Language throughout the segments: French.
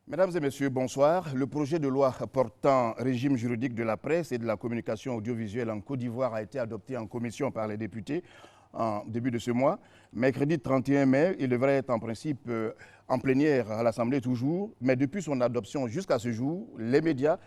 Mesdames et messieurs, bonsoir. Le projet de loi portant régime juridique de la presse et de la communication audiovisuelle en Côte d'Ivoire a été adopté en commission par les députés en début de ce mois. Mercredi 31 mai, il devrait être en principe en plénière à l'Assemblée toujours, mais depuis son adoption jusqu'à ce jour, les médias,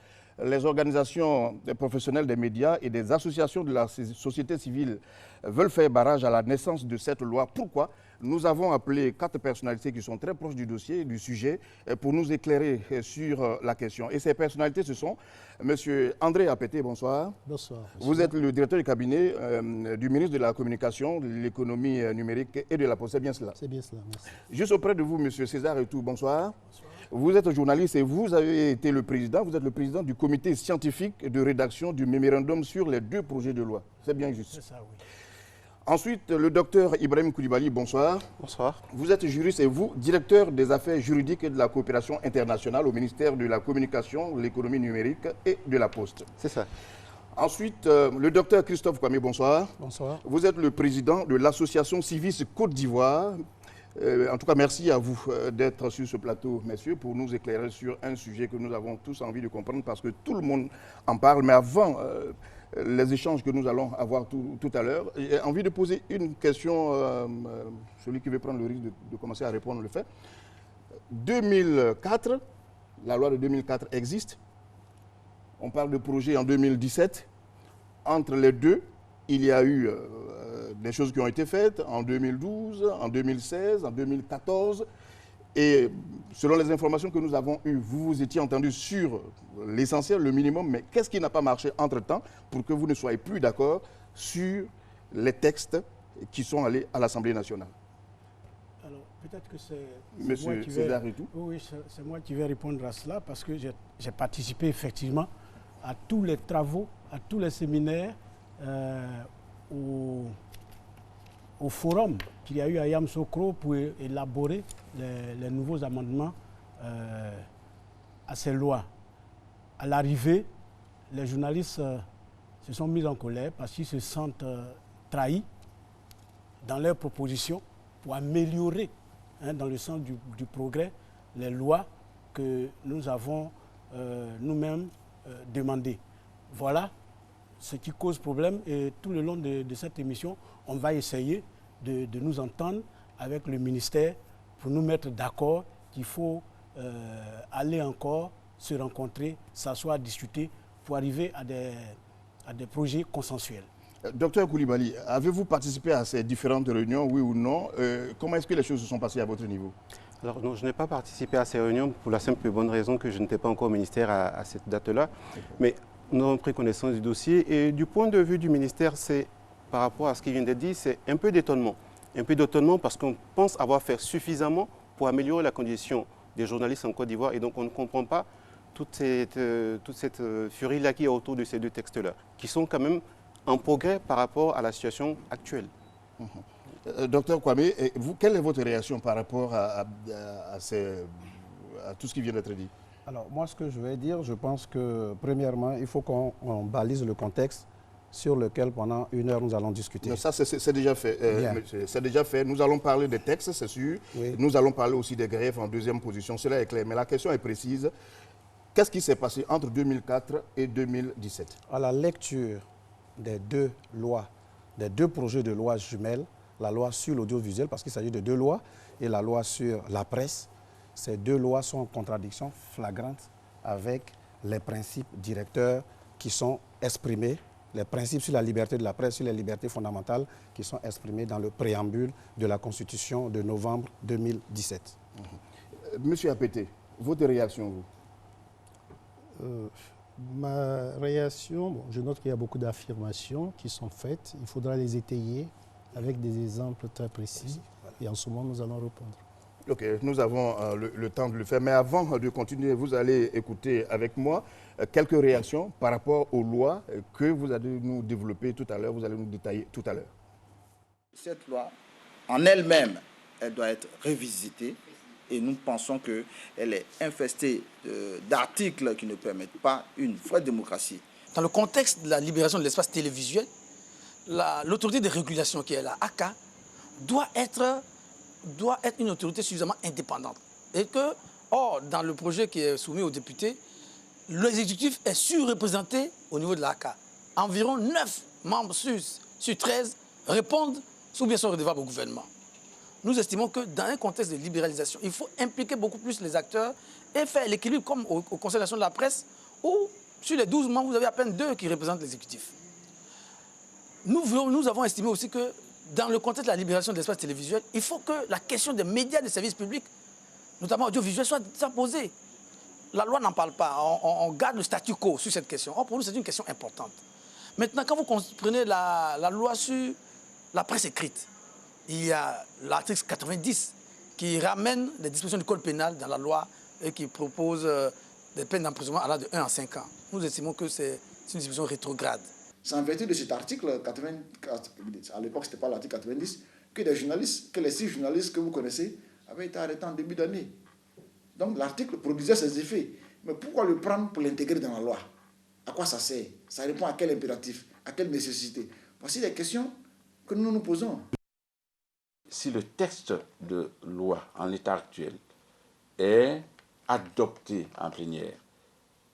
les organisations professionnelles des médias et des associations de la société civile veulent faire barrage à la naissance de cette loi. Pourquoi? Nous avons appelé 4 personnalités qui sont très proches du dossier, du sujet, pour nous éclairer sur la question. Et ces personnalités, ce sont M. André Apété, bonsoir. Bonsoir. Vous êtes le directeur du cabinet du ministre de la Communication, de l'économie numérique et de la Poste. C'est bien cela? C'est bien cela, merci. Juste auprès de vous, M. César Etou, bonsoir. Bonsoir. Vous êtes journaliste et vous avez été le président, vous êtes le président du comité scientifique de rédaction du mémorandum sur les 2 projets de loi. C'est bien juste? C'est ça, oui. Ensuite, le docteur Ibrahim Koulibaly, bonsoir. Bonsoir. Vous êtes juriste et vous, directeur des affaires juridiques et de la coopération internationale au ministère de la Communication, de l'économie numérique et de la Poste. C'est ça. Ensuite, le docteur Christophe Kwame, bonsoir. Bonsoir. Vous êtes le président de l'association Civis Côte d'Ivoire. En tout cas, merci à vous d'être sur ce plateau, messieurs, pour nous éclairer sur un sujet que nous avons tous envie de comprendre parce que tout le monde en parle. Mais avant les échanges que nous allons avoir tout à l'heure, j'ai envie de poser une question. Celui qui veut prendre le risque de commencer à répondre le fait. 2004, la loi de 2004 existe. On parle de projet en 2017. Entre les deux, il y a eu des choses qui ont été faites en 2012, en 2016, en 2014. Et selon les informations que nous avons eues, vous vous étiez entendu sur l'essentiel, le minimum, mais qu'est-ce qui n'a pas marché entre-temps pour que vous ne soyez plus d'accord sur les textes qui sont allés à l'Assemblée nationale? Alors, peut-être que c'est Monsieur moi qui César et tout. Oui, c'est moi qui vais répondre à cela parce que j'ai participé effectivement à tous les travaux, à tous les séminaires, au forum qu'il y a eu à Yamoussoukro pour élaborer les nouveaux amendements à ces lois. À l'arrivée, les journalistes se sont mis en colère parce qu'ils se sentent trahis dans leurs propositions pour améliorer, dans le sens du progrès, les lois que nous avons nous-mêmes demandées. Voilà ce qui cause problème et tout le long de cette émission, on va essayer de nous entendre avec le ministère pour nous mettre d'accord qu'il faut aller encore se rencontrer, s'asseoir, discuter pour arriver à des projets consensuels. Docteur Koulibaly, avez-vous participé à ces différentes réunions, oui ou non? Comment est-ce que les choses se sont passées à votre niveau? Alors non, je n'ai pas participé à ces réunions pour la simple et bonne raison que je n'étais pas encore au ministère à cette date-là. Mais nous avons pris connaissance du dossier et du point de vue du ministère, c'est par rapport à ce qui vient d'être dit, c'est un peu d'étonnement. Un peu d'étonnement parce qu'on pense avoir fait suffisamment pour améliorer la condition des journalistes en Côte d'Ivoire et donc on ne comprend pas toute cette furie-là qui est autour de ces 2 textes-là, qui sont quand même en progrès par rapport à la situation actuelle. Docteur Kwame, vous, quelle est votre réaction par rapport à tout ce qui vient d'être dit? Alors, moi, ce que je vais dire, je pense que, premièrement, il faut qu'on balise le contexte sur lequel, pendant 1 heure, nous allons discuter. Non, ça, c'est déjà fait. C'est déjà fait. Nous allons parler des textes, c'est sûr. Oui. Nous allons parler aussi des grèves en deuxième position. Cela est clair. Mais la question est précise. Qu'est-ce qui s'est passé entre 2004 et 2017? À la lecture des 2 lois, des 2 projets de loi jumelles, la loi sur l'audiovisuel, parce qu'il s'agit de 2 lois, et la loi sur la presse, ces 2 lois sont en contradiction flagrante avec les principes directeurs qui sont exprimés, les principes sur la liberté de la presse, sur les libertés fondamentales qui sont exprimés dans le préambule de la Constitution de novembre 2017. Monsieur Apété, votre réaction, vous? Ma réaction, je note qu'il y a beaucoup d'affirmations qui sont faites. Il faudra les étayer avec des exemples très précis. Et en ce moment, nous allons répondre. Ok, nous avons le temps de le faire. Mais avant de continuer, vous allez écouter avec moi quelques réactions par rapport aux lois que vous allez nous développer tout à l'heure, vous allez nous détailler tout à l'heure. Cette loi, en elle-même, elle doit être révisitée et nous pensons qu'elle est infestée d'articles qui ne permettent pas une vraie démocratie. Dans le contexte de la libération de l'espace télévisuel, l'autorité de régulation qui est la ACA doit être une autorité suffisamment indépendante et que Or, dans le projet qui est soumis aux députés, l'exécutif est surreprésenté au niveau de l'ACA. Environ 9 membres sur 13 répondent ou bien sont redevables au gouvernement. Nous estimons que dans un contexte de libéralisation, il faut impliquer beaucoup plus les acteurs et faire l'équilibre comme au Conseil national de la presse où sur les 12 membres, vous avez à peine 2 qui représentent l'exécutif. Nous avons estimé aussi que dans le contexte de la libération de l'espace télévisuel, il faut que la question des médias de services publics, notamment audiovisuels, soit posée. La loi n'en parle pas. On garde le statu quo sur cette question. Or, pour nous, c'est une question importante. Maintenant, quand vous comprenez la loi sur la presse écrite, il y a l'article 90 qui ramène les dispositions du code pénal dans la loi et qui propose des peines d'emprisonnement allant de 1 à 5 ans. Nous estimons que c'est une disposition rétrograde. C'est en vertu de cet article 90, à l'époque c'était pas l'article 90, que les journalistes, que les 6 journalistes que vous connaissez avaient été arrêtés en début d'année. Donc l'article produisait ses effets. Mais pourquoi le prendre pour l'intégrer dans la loi? À quoi ça sert? Ça répond à quel impératif? À quelle nécessité? Voici les questions que nous nous posons. Si le texte de loi en l'état actuel est adopté en plénière,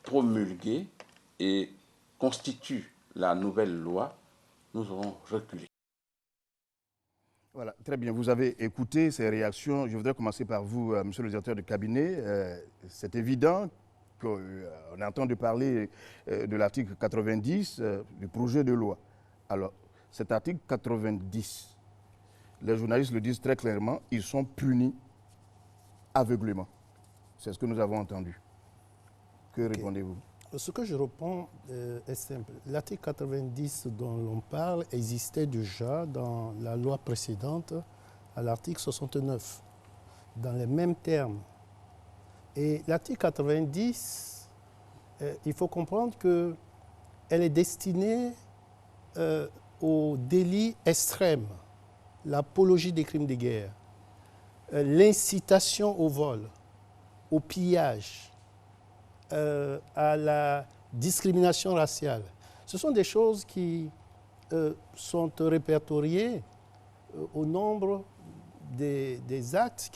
promulgué et constitue la nouvelle loi, nous aurons reculé. Voilà, très bien. Vous avez écouté ces réactions. Je voudrais commencer par vous, monsieur le directeur de cabinet. C'est évident qu'on est en train de parler de l'article 90 du projet de loi. Alors, cet article 90, les journalistes le disent très clairement, ils sont punis aveuglément. C'est ce que nous avons entendu. Que répondez-vous? Ce que je réponds est simple. L'article 90 dont l'on parle existait déjà dans la loi précédente, à l'article 69, dans les mêmes termes. Et l'article 90, il faut comprendre qu'elle est destinée aux délits extrêmes, l'apologie des crimes de guerre, l'incitation au vol, au pillage, à la discrimination raciale. Ce sont des choses qui sont répertoriées au nombre des actes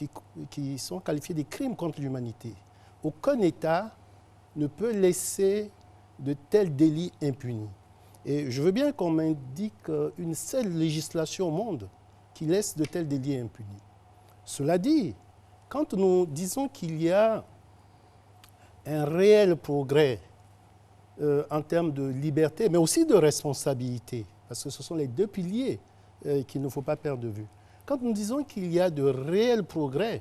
qui sont qualifiés de crimes contre l'humanité. Aucun État ne peut laisser de tels délits impunis. Et je veux bien qu'on m'indique une seule législation au monde qui laisse de tels délits impunis. Cela dit, quand nous disons qu'il y a un réel progrès en termes de liberté, mais aussi de responsabilité, parce que ce sont les 2 piliers qu'il ne faut pas perdre de vue. Quand nous disons qu'il y a de réels progrès,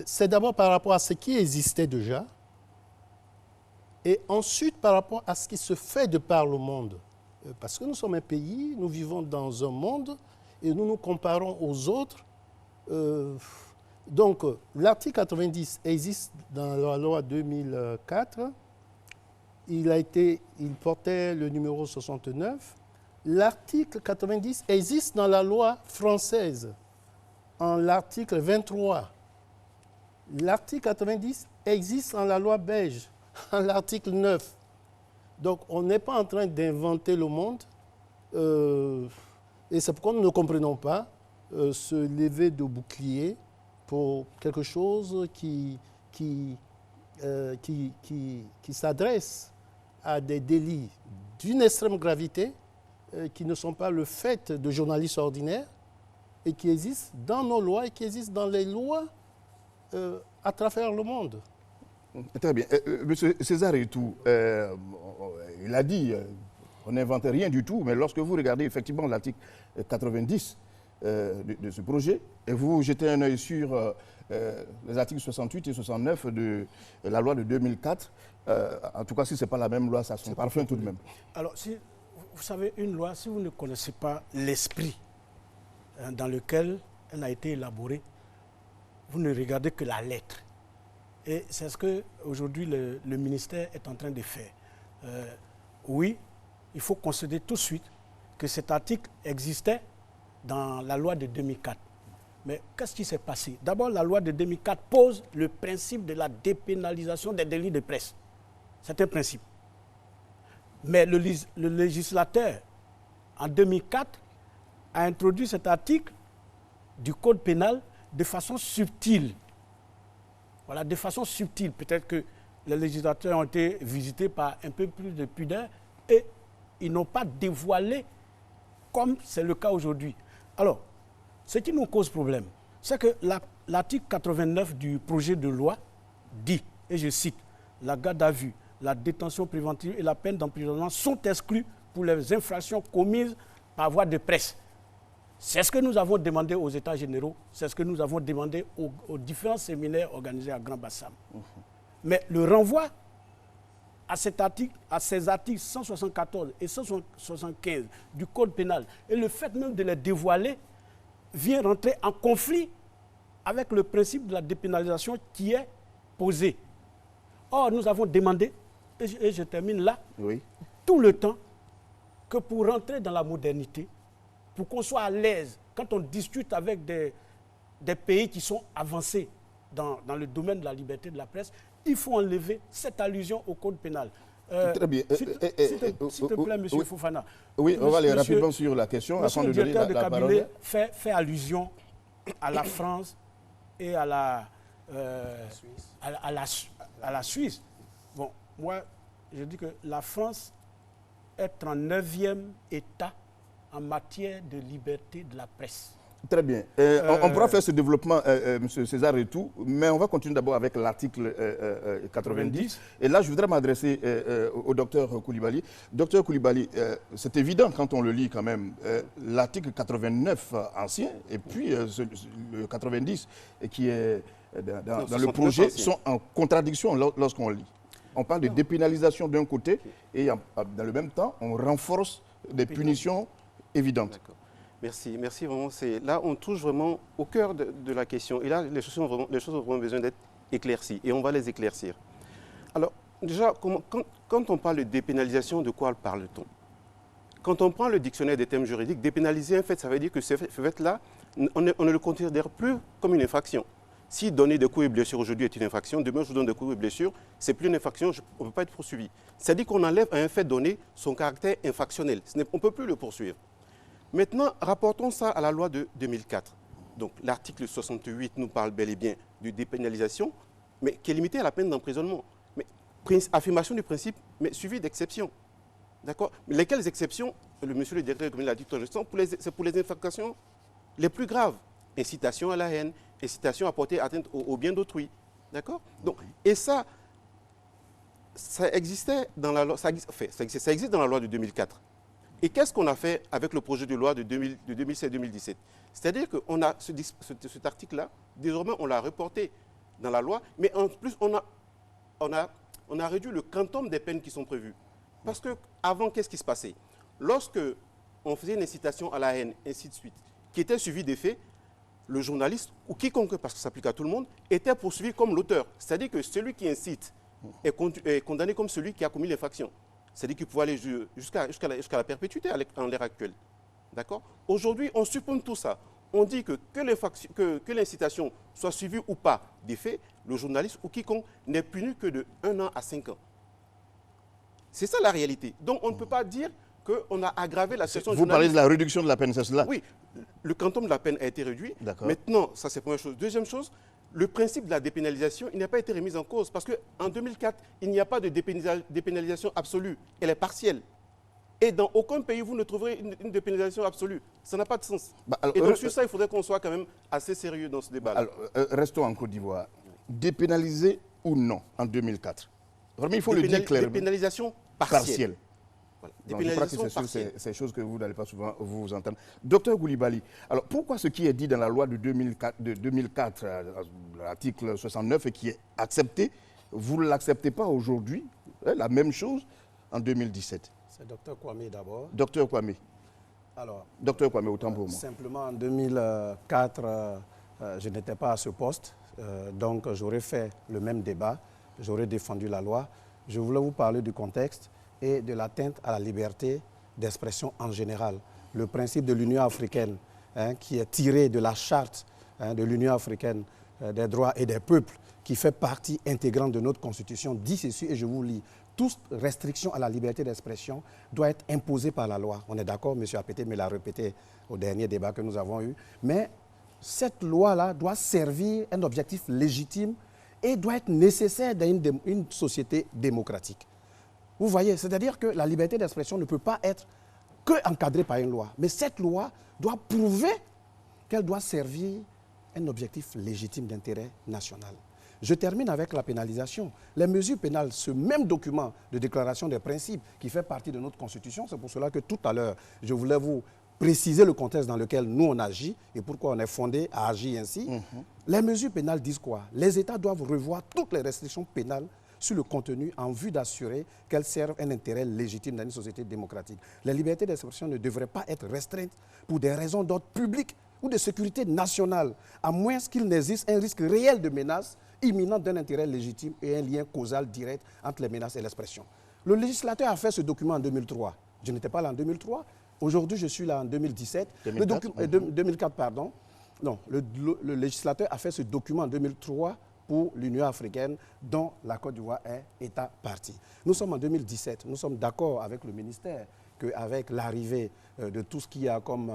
c'est d'abord par rapport à ce qui existait déjà, et ensuite par rapport à ce qui se fait de par le monde. Parce que nous sommes un pays, nous vivons dans un monde, et nous nous comparons aux autres. Donc, l'article 90 existe dans la loi 2004. Il portait le numéro 69. L'article 90 existe dans la loi française, en l'article 23. L'article 90 existe dans la loi belge, en l'article 9. Donc, on n'est pas en train d'inventer le monde. Et c'est pourquoi nous ne comprenons pas ce lever de bouclier pour quelque chose qui s'adresse à des délits d'une extrême gravité qui ne sont pas le fait de journalistes ordinaires et qui existent dans nos lois et qui existent dans les lois à travers le monde. Très bien. Monsieur César Etou, il a dit, on n'invente rien du tout, mais lorsque vous regardez effectivement l'article 90 de ce projet, et vous jetez un œil sur les articles 68 et 69 de la loi de 2004, en tout cas, si ce n'est pas la même loi, ça sent parfum tout de même. Alors, si vous savez, une loi, si vous ne connaissez pas l'esprit dans lequel elle a été élaborée, vous ne regardez que la lettre. Et c'est ce qu'aujourd'hui le ministère est en train de faire. Oui, il faut considérer tout de suite que cet article existait dans la loi de 2004. Mais qu'est-ce qui s'est passé? D'abord, la loi de 2004 pose le principe de la dépénalisation des délits de presse. C'est un principe. Mais le législateur, en 2004, a introduit cet article du Code pénal de façon subtile. Voilà, de façon subtile. Peut-être que les législateurs ont été visités par un peu plus de pudeur et ils n'ont pas dévoilé comme c'est le cas aujourd'hui. Alors, ce qui nous cause problème, c'est que l'article 89 du projet de loi dit, et je cite, « La garde à vue, la détention préventive et la peine d'emprisonnement sont exclus pour les infractions commises par voie de presse. » C'est ce que nous avons demandé aux États généraux, c'est ce que nous avons demandé aux différents séminaires organisés à Grand Bassam. Mais le renvoi à cet article, à ces articles 174 et 175 du Code pénal, et le fait même de les dévoiler, vient rentrer en conflit avec le principe de la dépénalisation qui est posé. Or, nous avons demandé, et je termine là, tout le temps, que pour rentrer dans la modernité, pour qu'on soit à l'aise, quand on discute avec des pays qui sont avancés dans le domaine de la liberté de la presse, il faut enlever cette allusion au code pénal. Très bien. S'il te plaît, M. Fofana. Oui, on va aller rapidement sur la question. Monsieur le directeur de cabinet fait allusion à la France et à la Suisse. Bon, moi, je dis que la France est en 9e état en matière de liberté de la presse. Très bien. On pourra faire ce développement, M. César et tout, mais on va continuer d'abord avec l'article 90. Et là, je voudrais m'adresser au docteur Coulibaly. Docteur Coulibaly, c'est évident quand on le lit quand même, l'article 89 ancien et puis le 90 qui est dans le projet sont en contradiction lorsqu'on lit. On parle de dépénalisation d'un côté et dans le même temps, on renforce des punitions évidentes. Merci, merci vraiment. Là, on touche vraiment au cœur de la question. Et là, les choses ont vraiment besoin d'être éclaircies. Et on va les éclaircir. Alors, déjà, quand on parle de dépénalisation, de quoi parle-t-on? Quand on prend le dictionnaire des termes juridiques, dépénaliser, en fait, ça veut dire que ce fait-là, on ne le considère plus comme une infraction. Si donner des coups et blessures aujourd'hui est une infraction, demain je vous donne des coups et blessures, ce n'est plus une infraction, on ne peut pas être poursuivi. C'est-à-dire qu'on enlève à un fait donné son caractère infractionnel. On ne peut plus le poursuivre. Maintenant, rapportons ça à la loi de 2004. Donc, l'article 68 nous parle bel et bien de dépénalisation, mais qui est limité à la peine d'emprisonnement. Mais affirmation du principe, mais suivi d'exceptions. D'accord? Lesquelles exceptions? Monsieur le directeur l'a dit tout à l'heure, c'est pour les infractions les plus graves. Incitation à la haine, incitation à porter atteinte au bien d'autrui. D'accord? Donc, et ça existait dans la loi, ça existe dans la loi de 2004. Et qu'est-ce qu'on a fait avec le projet de loi de 2016-2017? C'est-à-dire qu'on a cet article-là, désormais on l'a reporté dans la loi, mais en plus on a réduit le quantum des peines qui sont prévues. Parce qu'avant, qu'est-ce qui se passait? Lorsque on faisait une incitation à la haine, ainsi de suite, qui était suivie des faits, le journaliste, ou quiconque, parce que ça s'applique à tout le monde, était poursuivi comme l'auteur. C'est-à-dire que celui qui incite est condamné comme celui qui a commis l'infraction. C'est-à-dire qu'il pouvait aller jusqu'à la perpétuité en l'ère actuelle. D'accord? Aujourd'hui, on supprime tout ça. On dit que l'incitation soit suivie ou pas des faits, le journaliste ou quiconque n'est puni que de 1 an à 5 ans. C'est ça la réalité. Donc on ne peut pas dire qu'on a aggravé la situation. Vous parlez de la réduction de la peine, c'est cela? Oui, le quantum de la peine a été réduit. Maintenant, ça c'est la première chose. Deuxième chose, le principe de la dépénalisation, il n'a pas été remis en cause parce qu'en 2004, il n'y a pas de dépénalisation absolue, elle est partielle. Et dans aucun pays, vous ne trouverez une dépénalisation absolue. Ça n'a pas de sens. Et donc sur ça, il faudrait qu'on soit quand même assez sérieux dans ce débat-là. Restons en Côte d'Ivoire. Dépénaliser ou non en 2004? Vraiment, il faut le dire clairement. Dépénalisation partielle. Voilà. Donc, je crois que c'est ces choses que vous n'allez pas souvent vous entendre. Docteur Coulibaly, alors pourquoi ce qui est dit dans la loi de 2004 l'article 69, et qui est accepté, vous ne l'acceptez pas aujourd'hui, la même chose en 2017? C'est Dr Kwame d'abord. Docteur Kwame. Alors, Docteur Kwame, autant pour moi. Simplement, en 2004, je n'étais pas à ce poste, donc j'aurais fait le même débat, j'aurais défendu la loi. Je voulais vous parler du contexte et de l'atteinte à la liberté d'expression en général. Le principe de l'Union africaine, qui est tiré de la charte de l'Union africaine des droits et des peuples, qui fait partie intégrante de notre Constitution, dit ceci, et je vous lis. Toute restriction à la liberté d'expression doit être imposée par la loi. On est d'accord, M. Apété me l'a répété au dernier débat que nous avons eu. Mais cette loi-là doit servir un objectif légitime et doit être nécessaire dans une société démocratique. Vous voyez, c'est-à-dire que la liberté d'expression ne peut pas être que encadrée par une loi. Mais cette loi doit prouver qu'elle doit servir un objectif légitime d'intérêt national. Je termine avec la pénalisation. Les mesures pénales, ce même document de déclaration des principes qui fait partie de notre Constitution, c'est pour cela que tout à l'heure, je voulais vous préciser le contexte dans lequel nous on agit et pourquoi on est fondé à agir ainsi. Les mesures pénales disent quoi? Les États doivent revoir toutes les restrictions pénales sur le contenu en vue d'assurer qu'elles servent un intérêt légitime dans une société démocratique. Les libertés d'expression ne devraient pas être restreintes pour des raisons d'ordre public ou de sécurité nationale, à moins qu'il n'existe un risque réel de menace imminente d'un intérêt légitime et un lien causal direct entre les menaces et l'expression. Le législateur a fait ce document en 2003. Je n'étais pas là en 2003. Aujourd'hui, je suis là en 2017. 2004, pardon. Non, le législateur a fait ce document en 2003 pour l'Union africaine, dont la Côte d'Ivoire est État partie. Nous sommes en 2017. Nous sommes d'accord avec le ministère qu'avec l'arrivée de tout ce qu'il y a comme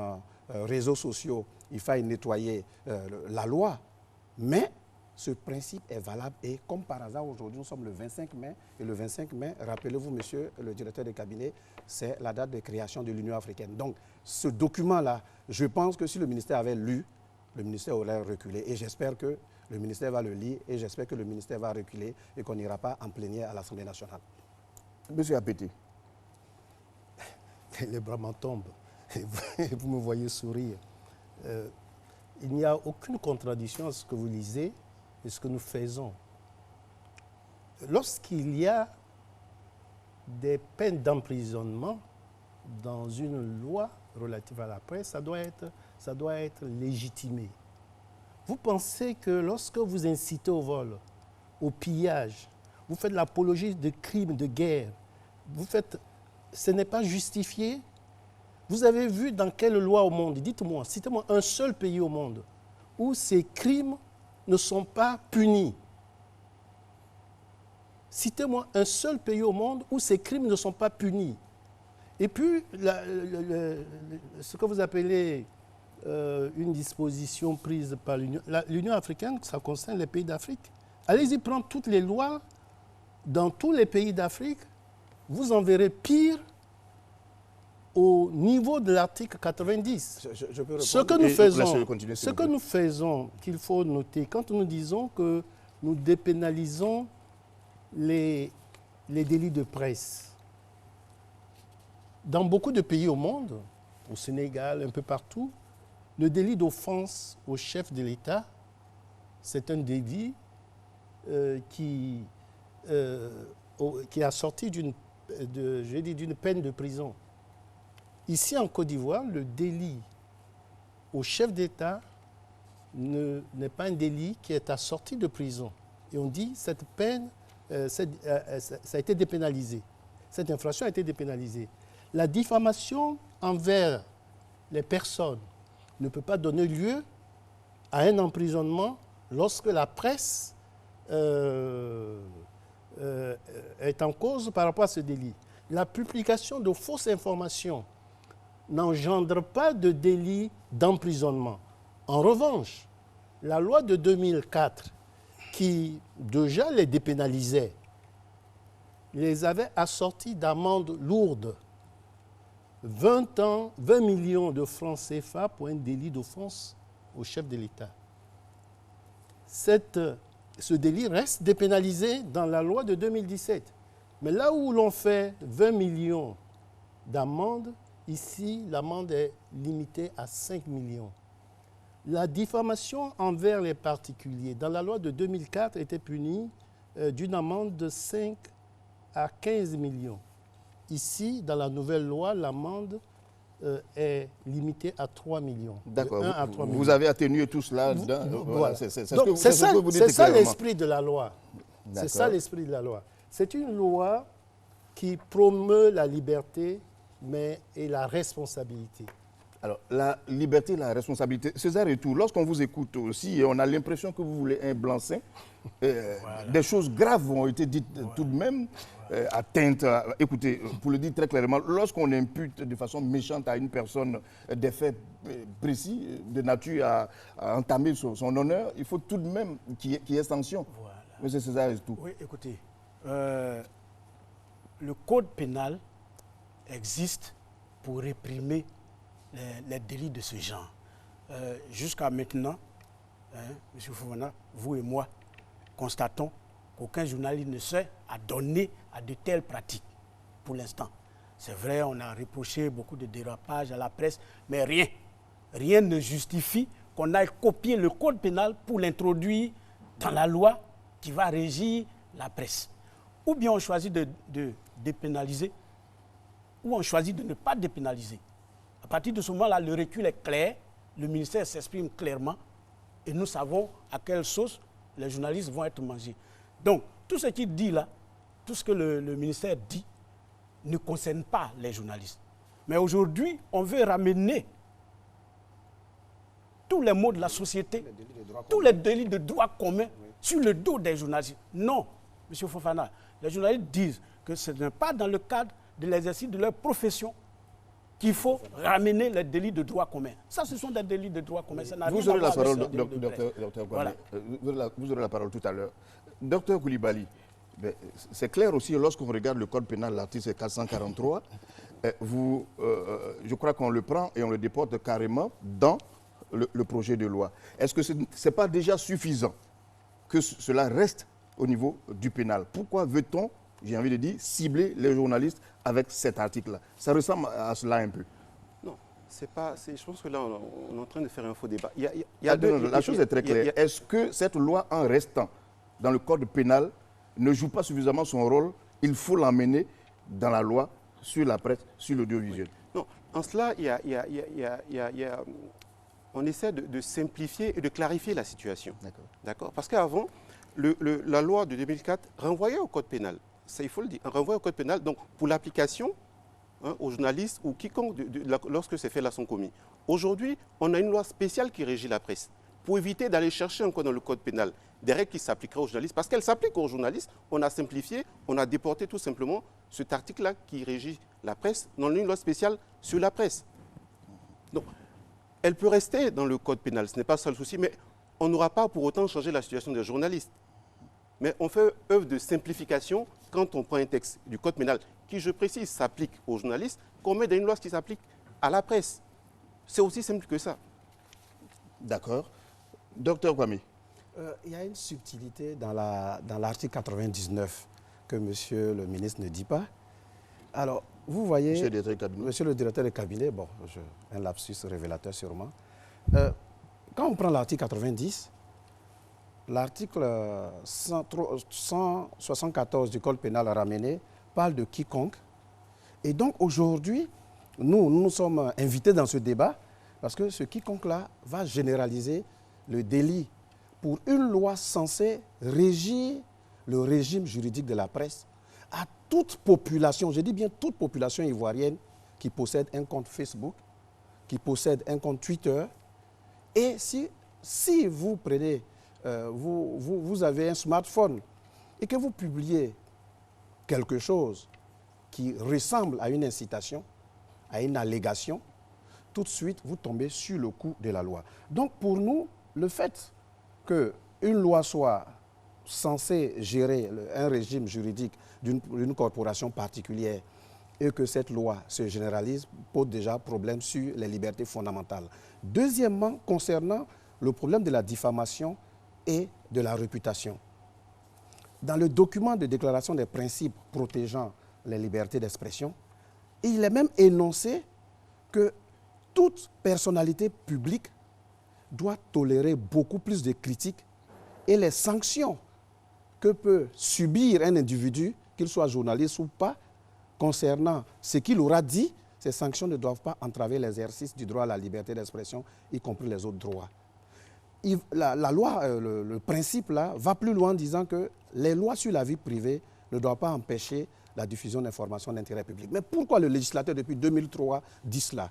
réseaux sociaux, il faille nettoyer la loi. Mais ce principe est valable et comme par hasard, aujourd'hui, nous sommes le 25 mai. Et le 25 mai, rappelez-vous, monsieur le directeur de cabinet, c'est la date de création de l'Union africaine. Donc, ce document-là, je pense que si le ministère avait lu, le ministère aurait reculé. Et j'espère que le ministère va le lire et j'espère que le ministère va reculer et qu'on n'ira pas en plénière à l'Assemblée nationale. Monsieur Apétit. Les bras m'en tombent. Et vous me voyez sourire. Il n'y a aucune contradiction à ce que vous lisez et ce que nous faisons. Lorsqu'il y a des peines d'emprisonnement dans une loi relative à la presse, ça doit être légitimé. Vous pensez que lorsque vous incitez au vol, au pillage, vous faites l'apologie de crimes de guerre, ce n'est pas justifié? Vous avez vu dans quelle loi au monde, dites-moi, citez-moi un seul pays au monde où ces crimes ne sont pas punis. Citez-moi un seul pays au monde où ces crimes ne sont pas punis. Et puis, ce que vous appelez une disposition prise par l'Union africaine, ça concerne les pays d'Afrique. Allez-y prendre toutes les lois dans tous les pays d'Afrique, vous en verrez pire au niveau de l'article 90. Je peux ce que nous faisons, qu'il faut noter, quand nous disons que nous dépénalisons les délits de presse, dans beaucoup de pays au monde, au Sénégal, un peu partout, le délit d'offense au chef de l'État, c'est un délit qui est assorti d'une peine de prison. Ici, en Côte d'Ivoire, le délit au chef d'État n'est pas un délit qui est assorti de prison. Et on dit que cette peine, ça a été dépénalisé. Cette infraction a été dépénalisée. La diffamation envers les personnes ne peut pas donner lieu à un emprisonnement lorsque la presse est en cause par rapport à ce délit. La publication de fausses informations n'engendre pas de délit d'emprisonnement. En revanche, la loi de 2004, qui déjà les dépénalisait, les avait assortis d'amendes lourdes. 20 millions de francs CFA pour un délit d'offense au chef de l'État. Ce délit reste dépénalisé dans la loi de 2017. Mais là où l'on fait 20 millions d'amendes, ici, l'amende est limitée à 5 millions. La diffamation envers les particuliers, dans la loi de 2004, était punie d'une amende de 5 à 15 millions. Ici, dans la nouvelle loi, l'amende est limitée à 3 millions. D'accord. Vous avez atténué tout cela. Voilà. C'est ça l'esprit de la loi. C'est ça l'esprit de la loi. C'est une loi qui promeut la liberté et la responsabilité. Alors, la liberté, la responsabilité, César et tout, lorsqu'on vous écoute aussi, on a l'impression que vous voulez un blanc-seing. Des choses graves ont été dites tout de même, atteintes. Écoutez, pour le dire très clairement, lorsqu'on impute de façon méchante à une personne des faits précis, de nature à entamer son honneur, il faut tout de même qu'il y ait sanction. Monsieur César Ristou. Oui, écoutez, le code pénal existe pour réprimer les délits de ce genre. Jusqu'à maintenant, hein, M. Fofana, vous et moi, constatons qu'aucun journaliste ne sait adonner à de telles pratiques pour l'instant. C'est vrai, on a reproché beaucoup de dérapages à la presse, mais rien ne justifie qu'on aille copier le code pénal pour l'introduire dans la loi qui va régir la presse. Ou bien on choisit de dépénaliser, ou on choisit de ne pas dépénaliser. À partir de ce moment-là, le recul est clair, le ministère s'exprime clairement, et nous savons à quelle sauce les journalistes vont être mangés. Donc, tout ce qu'il dit là, tout ce que le ministère dit, ne concerne pas les journalistes. Mais aujourd'hui, on veut ramener tous les maux de la société, tous les délits de droit commun sur le dos des journalistes. Non, M. Fofana, les journalistes disent que ce n'est pas dans le cadre de l'exercice de leur profession qu'il faut ramener les délits de droit commun. Ça, ce sont des délits de droit commun. Ça n'a rien Vous aurez à la voir parole, avec ce docteur Voilà. Vous aurez la parole tout à l'heure. Docteur Koulibaly, c'est clair aussi, lorsqu'on regarde le code pénal, l'article 443, je crois qu'on le prend et on le déporte carrément dans le projet de loi. Est-ce que ce n'est pas déjà suffisant que cela reste au niveau du pénal? Pourquoi veut-on, j'ai envie de dire, cibler les journalistes avec cet article-là? Ça ressemble à cela un peu. Non, c'est pas. Je pense que là, on est en train de faire un faux débat. La chose est très claire. Est-ce que cette loi, en restant dans le code pénal, ne joue pas suffisamment son rôle? Il faut l'emmener dans la loi sur la presse, sur l'audiovisuel. Non, en cela, on essaie de simplifier et de clarifier la situation. D'accord. Parce qu'avant, la loi de 2004 renvoyait au code pénal. Ça, il faut le dire. On renvoie au code pénal donc, pour l'application aux journalistes ou quiconque lorsque ces faits-là sont commis. Aujourd'hui, on a une loi spéciale qui régit la presse. Pour éviter d'aller chercher encore dans le code pénal des règles qui s'appliqueraient aux journalistes, parce qu'elles s'appliquent aux journalistes, on a simplifié, on a déporté tout simplement cet article-là qui régit la presse dans une loi spéciale sur la presse. Donc, elle peut rester dans le code pénal, ce n'est pas ça le souci, mais on n'aura pas pour autant changé la situation des journalistes. Mais on fait œuvre de simplification quand on prend un texte du code pénal qui, je précise, s'applique aux journalistes, qu'on met dans une loi qui s'applique à la presse. C'est aussi simple que ça. D'accord. Docteur Kwame. Il y a une subtilité dans l'article 99 que monsieur le ministre ne dit pas. Alors, vous voyez, monsieur le directeur de cabinet, bon, un lapsus révélateur sûrement. Quand on prend l'article 90, l'article 174 du code pénal ramené parle de quiconque. Et donc aujourd'hui, nous sommes invités dans ce débat parce que ce quiconque-là va généraliser le délit pour une loi censée régir le régime juridique de la presse à toute population, je dis bien toute population ivoirienne qui possède un compte Facebook, qui possède un compte Twitter. Et si vous prenez, vous avez un smartphone et que vous publiez quelque chose qui ressemble à une incitation, à une allégation, tout de suite, vous tombez sur le coup de la loi. Donc, pour nous, le fait qu'une loi soit censée gérer un régime juridique d'une corporation particulière et que cette loi se généralise pose déjà problème sur les libertés fondamentales. Deuxièmement, concernant le problème de la diffamation et de la réputation. Dans le document de déclaration des principes protégeant les libertés d'expression, il est même énoncé que toute personnalité publique doit tolérer beaucoup plus de critiques et les sanctions que peut subir un individu, qu'il soit journaliste ou pas, concernant ce qu'il aura dit, ces sanctions ne doivent pas entraver l'exercice du droit à la liberté d'expression, y compris les autres droits. La loi, le principe là, va plus loin en disant que les lois sur la vie privée ne doivent pas empêcher la diffusion d'informations d'intérêt public. Mais pourquoi le législateur, depuis 2003, dit cela?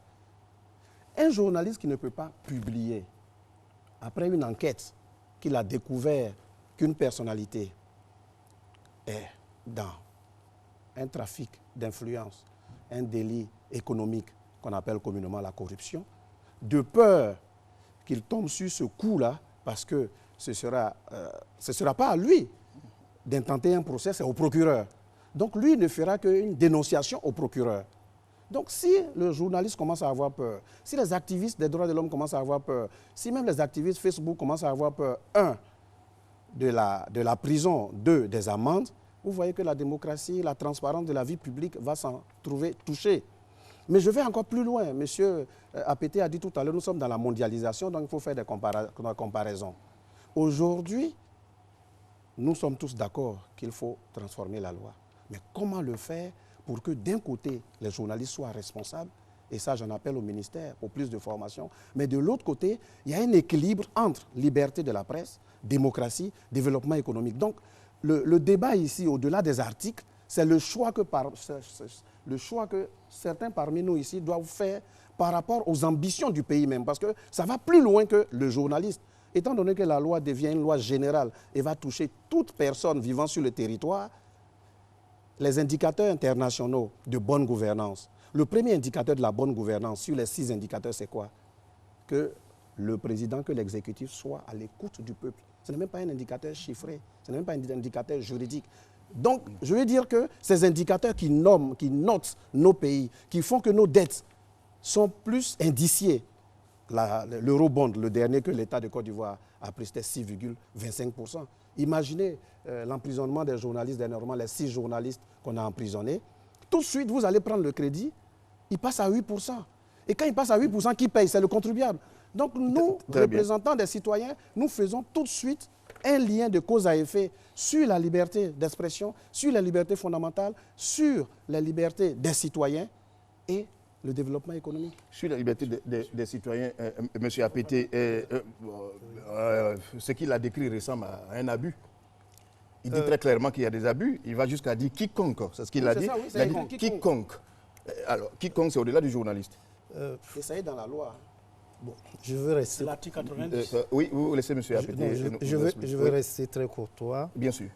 Un journaliste qui ne peut pas publier, après une enquête, qu'il a découvert qu'une personnalité est dans un trafic d'influence, un délit économique qu'on appelle communément la corruption, de peur qu'il tombe sur ce coup-là, parce que ce ne sera pas à lui d'intenter un procès, c'est au procureur. Donc lui ne fera qu'une dénonciation au procureur. Donc si le journaliste commence à avoir peur, si les activistes des droits de l'homme commencent à avoir peur, si même les activistes Facebook commencent à avoir peur, 1, de la prison, 2, des amendes, vous voyez que la démocratie, la transparence de la vie publique va s'en trouver touchée. Mais je vais encore plus loin. Monsieur Apete a dit tout à l'heure, nous sommes dans la mondialisation, donc il faut faire des comparaisons. Aujourd'hui, nous sommes tous d'accord qu'il faut transformer la loi. Mais comment le faire pour que d'un côté, les journalistes soient responsables, et ça j'en appelle au ministère pour plus de formation, mais de l'autre côté, il y a un équilibre entre liberté de la presse, démocratie, développement économique. Donc le débat ici, au-delà des articles, c'est le choix que certains parmi nous ici doivent faire par rapport aux ambitions du pays même, parce que ça va plus loin que le journaliste. Étant donné que la loi devient une loi générale et va toucher toute personne vivant sur le territoire, les indicateurs internationaux de bonne gouvernance, le premier indicateur de la bonne gouvernance sur les 6 indicateurs, c'est quoi? Que le président, que l'exécutif soit à l'écoute du peuple. Ce n'est même pas un indicateur chiffré, ce n'est même pas un indicateur juridique. Donc, je veux dire que ces indicateurs qui notent nos pays, qui font que nos dettes sont plus indiciées. L'eurobond, le dernier que l'État de Côte d'Ivoire a pris, c'était 6,25%. Imaginez l'emprisonnement des journalistes dernièrement, les 6 journalistes qu'on a emprisonnés. Tout de suite, vous allez prendre le crédit, il passe à 8%. Et quand il passe à 8%, qui paye? C'est le contribuable. Donc nous, représentants des citoyens, nous faisons tout de suite un lien de cause à effet sur la liberté d'expression, sur la liberté fondamentale, sur la liberté des citoyens et le développement économique. Sur la liberté des citoyens, M. Apete, ce qu'il a décrit ressemble à un abus. Il dit très clairement qu'il y a des abus. Il va jusqu'à dire quiconque. C'est ce qu'il a dit. Ça, oui, il a dit quiconque. Alors, quiconque, c'est au-delà du journaliste. Et ça est dans la loi. Bon, je veux rester. L'article 90. Oui, vous laissez M. Apete. Je veux rester très courtois. Bien sûr.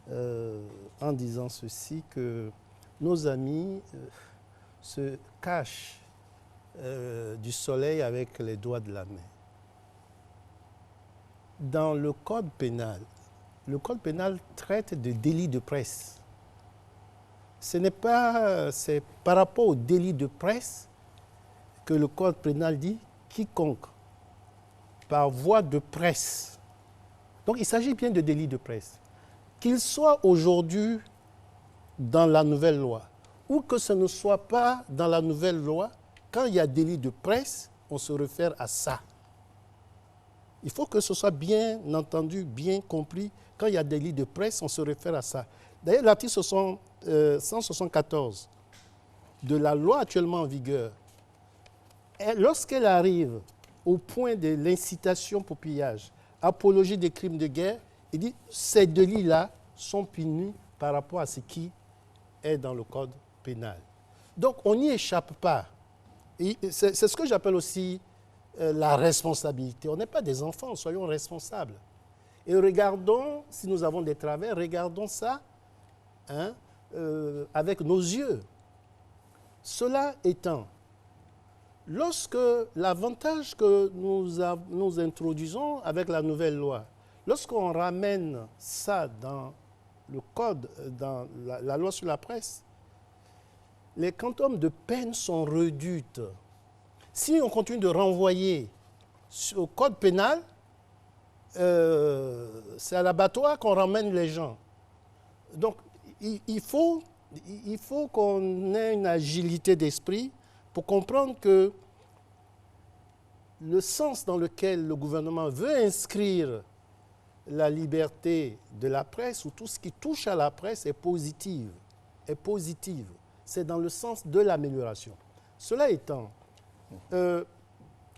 En disant ceci, que nos amis se cachent du soleil avec les doigts de la main. Dans le code pénal traite de délit de presse. C'est par rapport au délit de presse que le code pénal dit quiconque par voie de presse. Donc il s'agit bien de délit de presse. Qu'il soit aujourd'hui dans la nouvelle loi ou que ce ne soit pas dans la nouvelle loi, quand il y a délit de presse, on se réfère à ça. Il faut que ce soit bien entendu, bien compris. Quand il y a délit de presse, on se réfère à ça. D'ailleurs, l'article 174 de la loi actuellement en vigueur, lorsqu'elle arrive au point de l'incitation pour pillage, apologie des crimes de guerre, il dit que ces délits-là sont punis par rapport à ce qui est dans le code pénal. Donc, on n'y échappe pas. C'est ce que j'appelle aussi la responsabilité. On n'est pas des enfants, soyons responsables. Et regardons, si nous avons des travers, regardons ça avec nos yeux. Cela étant, lorsque l'avantage que nous introduisons avec la nouvelle loi, lorsqu'on ramène ça dans le code, dans la loi sur la presse, les quantums de peine sont réduits. Si on continue de renvoyer au code pénal, c'est à l'abattoir qu'on ramène les gens. Donc, il faut qu'on ait une agilité d'esprit pour comprendre que le sens dans lequel le gouvernement veut inscrire la liberté de la presse ou tout ce qui touche à la presse est positive. C'est dans le sens de l'amélioration. Cela étant,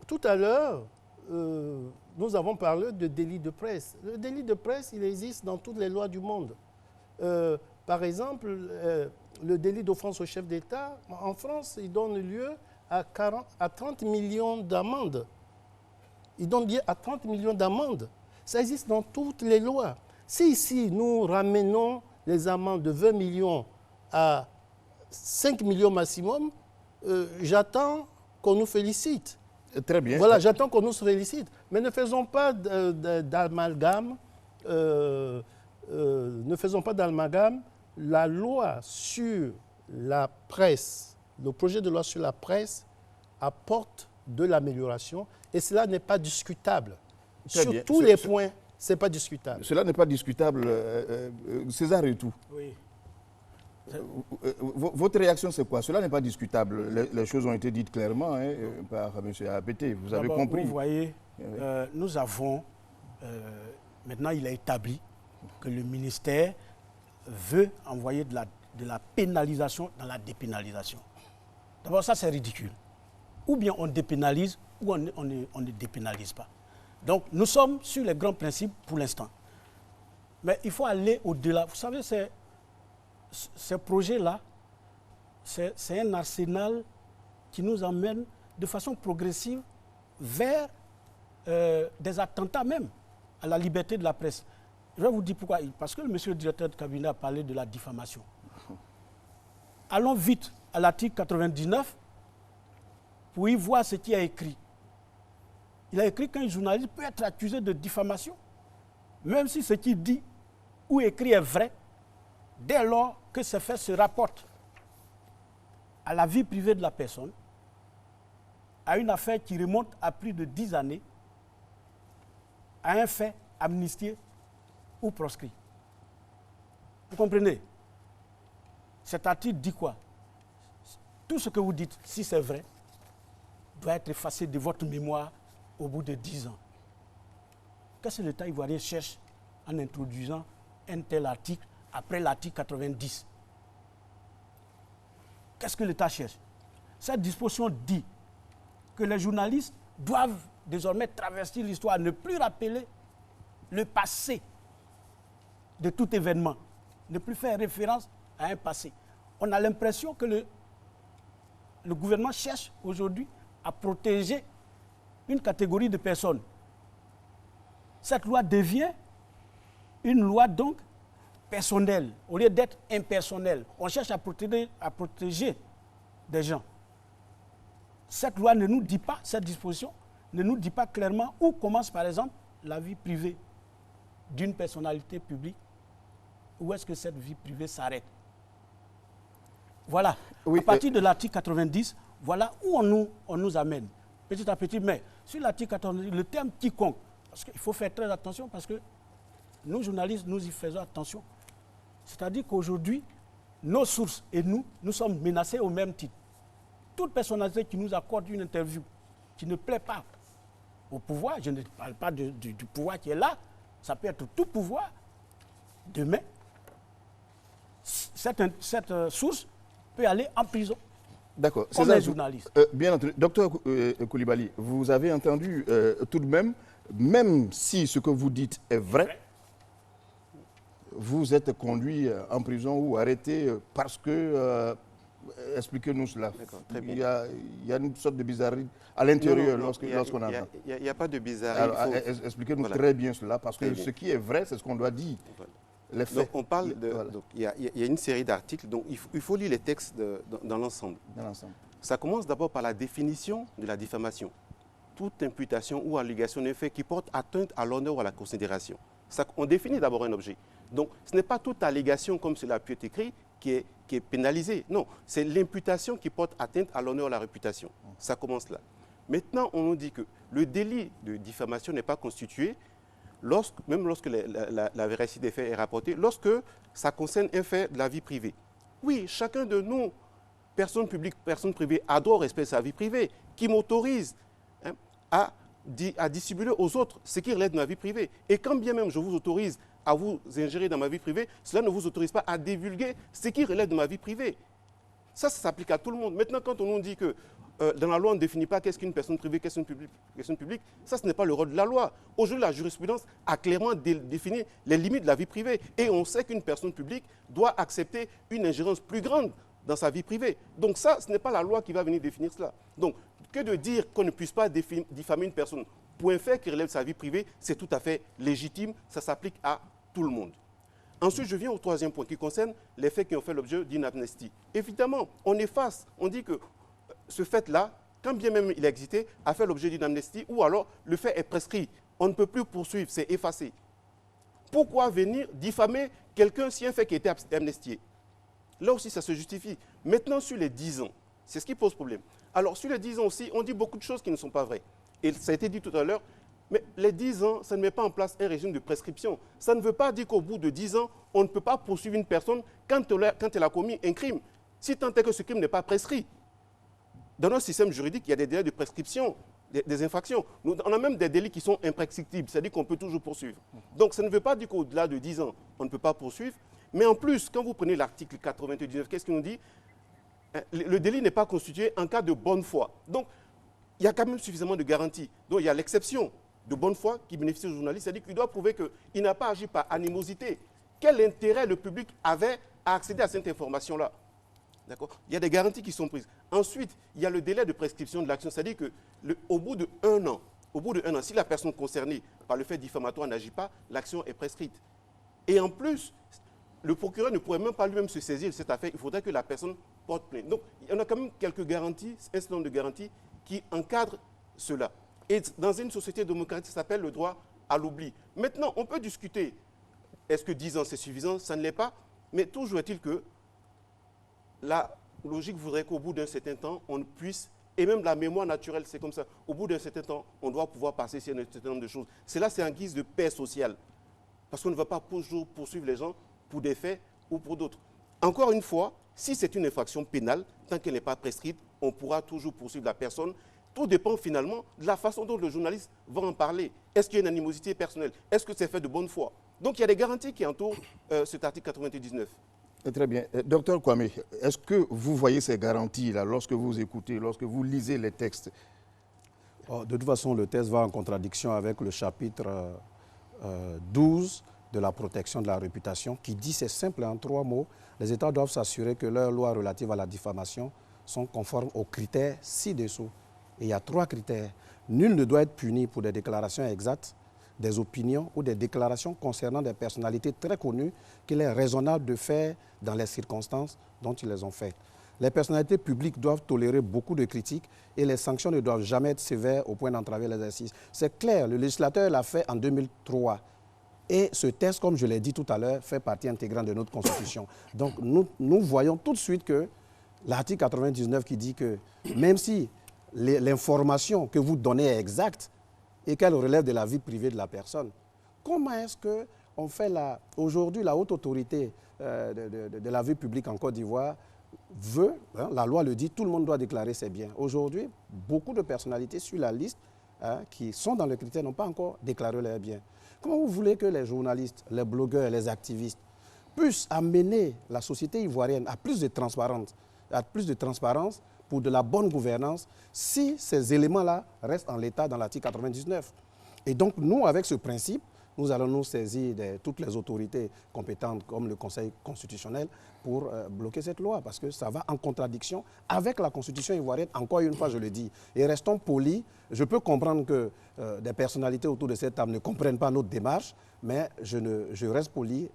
tout à l'heure, nous avons parlé de délit de presse. Le délit de presse, il existe dans toutes les lois du monde. Par exemple, le délit d'offense au chef d'État, en France, il donne lieu à 30 millions d'amendes. Il donne lieu à 30 millions d'amendes. Ça existe dans toutes les lois. Si ici, nous ramenons les amendes de 20 millions à 5 millions maximum, j'attends qu'on nous félicite. Très bien. Voilà, j'attends qu'on nous félicite. Mais ne faisons pas d'amalgame ne faisons pas d'amalgame. La loi sur la presse, le projet de loi sur la presse apporte de l'amélioration et cela n'est pas discutable. Très Sur bien. tous les points, ce n'est pas discutable. Cela n'est pas discutable. César et tout. Oui. Votre réaction, c'est quoi? Cela n'est pas discutable. Les choses ont été dites clairement hein, par M. Apété. Vous avez compris. Vous voyez, nous avons, maintenant il est établi que le ministère veut envoyer de la pénalisation dans la dépénalisation. D'abord, ça c'est ridicule. Ou bien on dépénalise, ou on ne dépénalise pas. Donc nous sommes sur les grands principes pour l'instant. Mais il faut aller au-delà. Vous savez, ces projets-là, c'est un arsenal qui nous emmène de façon progressive vers des attentats même à la liberté de la presse. Je vais vous dire pourquoi. Parce que le monsieur le directeur de cabinet a parlé de la diffamation. Allons vite à l'article 99 pour y voir ce qu'il a écrit. Il a écrit qu'un journaliste peut être accusé de diffamation, même si ce qu'il dit ou écrit est vrai, dès lors que ces faits se rapportent à la vie privée de la personne, à une affaire qui remonte à plus de 10 années, à un fait amnistié ou proscrit. Vous comprenez? Cet article dit quoi? Tout ce que vous dites, si c'est vrai, doit être effacé de votre mémoire au bout de 10 ans. Qu'est-ce que l'État ivoirien cherche en introduisant un tel article après l'article 90? Qu'est-ce que l'État cherche? Cette disposition dit que les journalistes doivent désormais traverser l'histoire, ne plus rappeler le passé de tout événement, ne plus faire référence à un passé. On a l'impression que le gouvernement cherche aujourd'hui à protéger une catégorie de personnes. Cette loi devient une loi donc personnelle, au lieu d'être impersonnelle. On cherche à protéger des gens. Cette loi ne nous dit pas, cette disposition ne nous dit pas clairement où commence par exemple la vie privée d'une personnalité publique, où est-ce que cette vie privée s'arrête. Voilà, oui, à partir de l'article 90, voilà où on nous amène, petit à petit. Mais sur l'article 90, le terme quiconque, parce qu'il faut faire très attention, parce que nous, journalistes, nous y faisons attention. C'est-à-dire qu'aujourd'hui, nos sources et nous sommes menacés au même titre. Toute personnalité qui nous accorde une interview qui ne plaît pas au pouvoir, je ne parle pas du pouvoir qui est là, ça peut être tout pouvoir, demain, cette source peut aller en prison. D'accord. Comme les journalistes. Bien entendu. Docteur Coulibaly, vous avez entendu tout de même si ce que vous dites est vrai, vous êtes conduit en prison ou arrêté parce que... expliquez-nous cela. Il y a une sorte de bizarrerie à l'intérieur lorsqu'on entend. Il n'y a pas de bizarrerie. Expliquez-nous très bien cela, parce que ce qui est vrai, c'est ce qu'on doit dire. Les faits. Donc on parle de... Il y a une série d'articles, donc il faut lire les textes dans l'ensemble. Ça commence d'abord par la définition de la diffamation. Toute imputation ou allégation d'un fait qui porte atteinte à l'honneur ou à la considération. On définit d'abord un objet. Donc ce n'est pas toute allégation, comme cela a pu être écrit, qui est pénalisée. Non, c'est l'imputation qui porte atteinte à l'honneur et à la réputation. Ça commence là. Maintenant, on nous dit que le délit de diffamation n'est pas constitué, même lorsque la véracité des faits est rapportée, lorsque ça concerne un fait de la vie privée. Oui, chacun de nous, personne publique, personne privée, a droit au respect de sa vie privée, qui m'autorise à dissimuler aux autres ce qui relève de ma vie privée. Et quand bien même je vous autorise à vous ingérer dans ma vie privée, cela ne vous autorise pas à divulguer ce qui relève de ma vie privée. Ça s'applique à tout le monde. Maintenant, quand on nous dit que dans la loi, on ne définit pas qu'est-ce qu'une personne privée, qu'est-ce qu'une publique, ça, ce n'est pas le rôle de la loi. Aujourd'hui, la jurisprudence a clairement défini les limites de la vie privée. Et on sait qu'une personne publique doit accepter une ingérence plus grande dans sa vie privée. Donc ça, ce n'est pas la loi qui va venir définir cela. Donc, que de dire qu'on ne puisse pas diffamer une personne pour un fait qui relève de sa vie privée, c'est tout à fait légitime, ça s'applique à tout le monde. Ensuite, je viens au troisième point qui concerne les faits qui ont fait l'objet d'une amnistie. Évidemment, on efface, on dit que ce fait-là, quand bien même il a existé, a fait l'objet d'une amnistie ou alors le fait est prescrit. On ne peut plus poursuivre, c'est effacé. Pourquoi venir diffamer quelqu'un si un fait qui a été amnistié? Là aussi, ça se justifie. Maintenant, sur les 10 ans, c'est ce qui pose problème. Alors, sur les 10 ans aussi, on dit beaucoup de choses qui ne sont pas vraies. Et ça a été dit tout à l'heure, mais les 10 ans, ça ne met pas en place un régime de prescription. Ça ne veut pas dire qu'au bout de 10 ans, on ne peut pas poursuivre une personne quand elle a commis un crime, si tant est que ce crime n'est pas prescrit. Dans notre système juridique, il y a des délais de prescription, des infractions. On a même des délits qui sont imprescriptibles, c'est-à-dire qu'on peut toujours poursuivre. Donc, ça ne veut pas dire qu'au-delà de 10 ans, on ne peut pas poursuivre. Mais en plus, quand vous prenez l'article 99, qu'est-ce qu'il nous dit? Le délit n'est pas constitué en cas de bonne foi. Donc, il y a quand même suffisamment de garanties. Donc, il y a l'exception de bonne foi qui bénéficie au journaliste, c'est-à-dire qu'il doit prouver qu'il n'a pas agi par animosité. Quel intérêt le public avait à accéder à cette information-là? D'accord? Il y a des garanties qui sont prises. Ensuite, il y a le délai de prescription de l'action, c'est-à-dire qu'au bout de 1 an, si la personne concernée par le fait diffamatoire n'agit pas, l'action est prescrite. Et en plus, le procureur ne pourrait même pas lui-même se saisir de cette affaire. Il faudrait que la personne porte plainte. Donc, il y en a quand même quelques garanties, un certain nombre de garanties qui encadrent cela. Et dans une société démocratique, ça s'appelle le droit à l'oubli. Maintenant, on peut discuter, est-ce que 10 ans c'est suffisant? Ça ne l'est pas. Mais toujours est-il que la logique voudrait qu'au bout d'un certain temps, on puisse, et même la mémoire naturelle, c'est comme ça, au bout d'un certain temps, on doit pouvoir passer sur un certain nombre de choses. Cela, c'est en guise de paix sociale. Parce qu'on ne va pas toujours poursuivre les gens pour des faits ou pour d'autres. Encore une fois, si c'est une infraction pénale, tant qu'elle n'est pas prescrite, on pourra toujours poursuivre la personne. Tout dépend finalement de la façon dont le journaliste va en parler. Est-ce qu'il y a une animosité personnelle? Est-ce que c'est fait de bonne foi? Donc il y a des garanties qui entourent cet article 99. Très bien. Docteur Kwame, est-ce que vous voyez ces garanties-là lorsque vous écoutez, lorsque vous lisez les textes? De toute façon, le texte va en contradiction avec le chapitre 12 de la protection de la réputation qui dit, c'est simple en 3 mots, les États doivent s'assurer que leurs lois relatives à la diffamation sont conformes aux critères ci-dessous. Et il y a 3 critères. Nul ne doit être puni pour des déclarations exactes, des opinions ou des déclarations concernant des personnalités très connues qu'il est raisonnable de faire dans les circonstances dont ils les ont faites. Les personnalités publiques doivent tolérer beaucoup de critiques et les sanctions ne doivent jamais être sévères au point d'entraver l'exercice. C'est clair, le législateur l'a fait en 2003. Et ce texte, comme je l'ai dit tout à l'heure, fait partie intégrante de notre Constitution. Donc nous voyons tout de suite que l'article 99 qui dit que même si l'information que vous donnez est exacte et qu'elle relève de la vie privée de la personne, comment est-ce qu'on fait aujourd'hui la haute autorité de la vie publique en Côte d'Ivoire veut, la loi le dit, tout le monde doit déclarer ses biens. Aujourd'hui, beaucoup de personnalités sur la liste qui sont dans le critère n'ont pas encore déclaré leurs biens. Comment vous voulez que les journalistes, les blogueurs, les activistes puissent amener la société ivoirienne à plus de transparence, pour de la bonne gouvernance, si ces éléments-là restent en l'état dans l'article 99? Et donc, nous, avec ce principe, nous allons nous saisir de toutes les autorités compétentes, comme le Conseil constitutionnel, pour bloquer cette loi, parce que ça va en contradiction avec la Constitution ivoirienne, encore une fois, je le dis. Et restons polis. Je peux comprendre que des personnalités autour de cette table ne comprennent pas notre démarche, mais je reste poli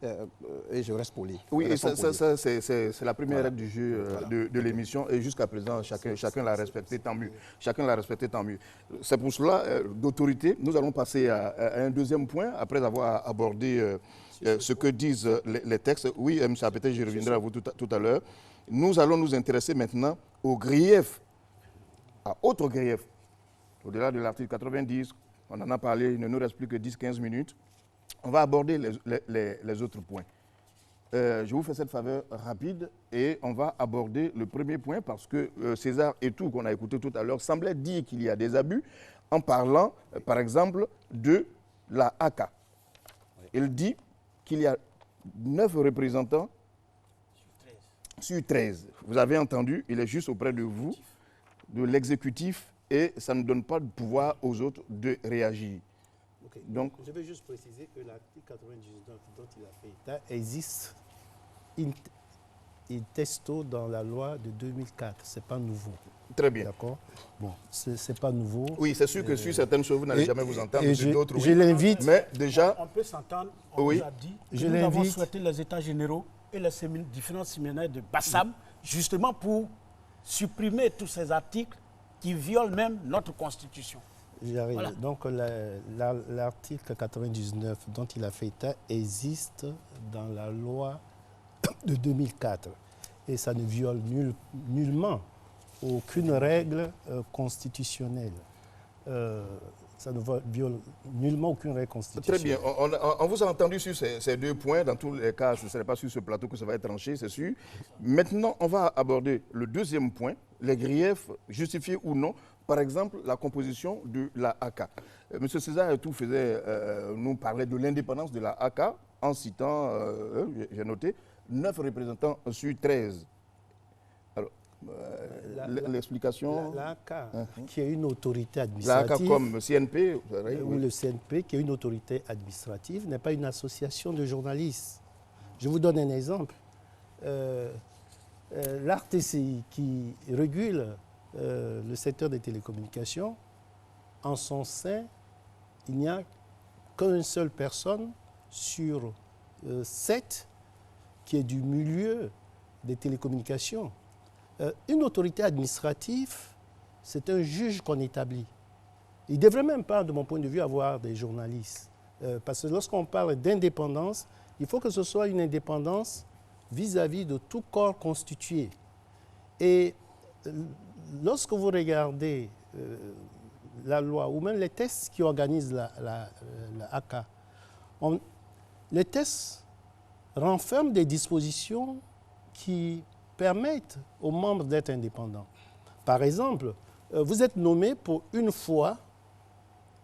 et je reste poli. Oui, et ça c'est la première règle du jeu de l'émission, et jusqu'à présent, chacun l'a respecté, tant mieux. Chacun l'a respecté, tant mieux. C'est pour cela, d'autorité, nous allons passer à un deuxième point, après avoir abordé ce que disent les textes. Oui, M. Apete, je reviendrai à vous tout à l'heure. Nous allons nous intéresser maintenant aux griefs, à autres griefs. Au-delà de l'article 90, on en a parlé, il ne nous reste plus que 10-15 minutes. On va aborder les autres points. Je vous fais cette faveur rapide et on va aborder le premier point parce que César Etou, qu'on a écouté tout à l'heure, semblait dire qu'il y a des abus en parlant, par exemple, de la AK. Il dit qu'il y a 9 représentants sur 13. Vous avez entendu, il est juste auprès de vous, de l'exécutif, et ça ne donne pas de pouvoir aux autres de réagir. Okay. Donc, je vais juste préciser que l'article 99 dont il a fait état existe in testo dans la loi de 2004. Ce n'est pas nouveau. Très bien. D'accord. Bon, ce n'est pas nouveau. Oui, c'est sûr que sur certaines choses, vous n'allez jamais vous entendre. D'autres, oui. Je l'invite. Mais déjà. On peut s'entendre. On oui. nous a dit que nous avons souhaité les États généraux et les différents séminaires de Bassam, justement pour supprimer tous ces articles qui violent même notre Constitution. J'arrive. Voilà. Donc l'article 99 dont il a fait état existe dans la loi de 2004 et ça ne viole nullement aucune règle constitutionnelle. Ça ne viole nullement aucune règle constitutionnelle. Très bien. On vous a entendu sur ces deux points. Dans tous les cas, ce ne serait pas sur ce plateau que ça va être tranché, c'est sûr. Maintenant, on va aborder le deuxième point, les griefs justifiés ou non. Par exemple, la composition de la AK. Monsieur César Etou nous parlait de l'indépendance de la AK en citant, j'ai noté, 9 représentants sur 13. Alors, l'explication... La AK, qui est une autorité administrative... La AK comme CNP ou le CNP, qui est une autorité administrative, n'est pas une association de journalistes. Je vous donne un exemple. L'ARTCI, qui régule le secteur des télécommunications, en son sein, il n'y a qu'une seule personne sur 7 qui est du milieu des télécommunications. Une autorité administrative, c'est un juge qu'on établit. Il ne devrait même pas, de mon point de vue, avoir des journalistes. Parce que lorsqu'on parle d'indépendance, il faut que ce soit une indépendance vis-à-vis de tout corps constitué. Et lorsque vous regardez la loi ou même les tests qui organisent la AK, les tests renferment des dispositions qui permettent aux membres d'être indépendants. Par exemple, vous êtes nommé pour une fois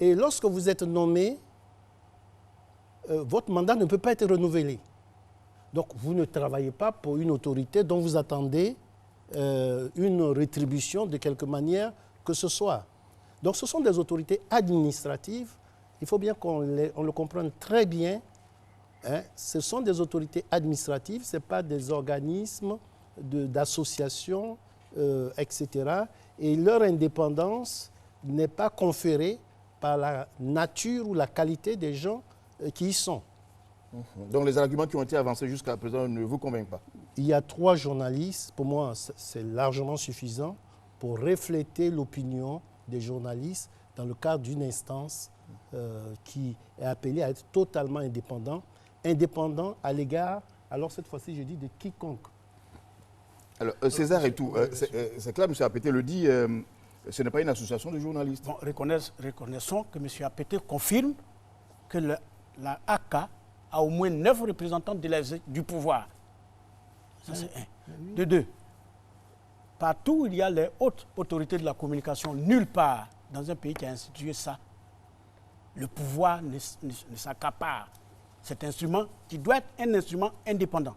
et lorsque vous êtes nommé, votre mandat ne peut pas être renouvelé. Donc vous ne travaillez pas pour une autorité dont vous attendez une rétribution de quelque manière que ce soit. Donc ce sont des autorités administratives, il faut bien qu'on le comprenne très bien, hein. Ce sont des autorités administratives, ce n'est pas des organismes d'associations, etc. Et leur indépendance n'est pas conférée par la nature ou la qualité des gens qui y sont. Donc les arguments qui ont été avancés jusqu'à présent ne vous convainquent pas? Il y a 3 journalistes, pour moi c'est largement suffisant pour refléter l'opinion des journalistes dans le cadre d'une instance qui est appelée à être totalement indépendant à l'égard, alors cette fois-ci je dis de quiconque. Alors César Etou, c'est clair, M. Apété le dit, ce n'est pas une association de journalistes. Bon, reconnaissons que M. Apété confirme que la AK a au moins 9 représentants du pouvoir. Ça, c'est un. De 2, partout où il y a les hautes autorités de la communication, nulle part dans un pays qui a institué ça, le pouvoir ne s'accapare cet instrument qui doit être un instrument indépendant.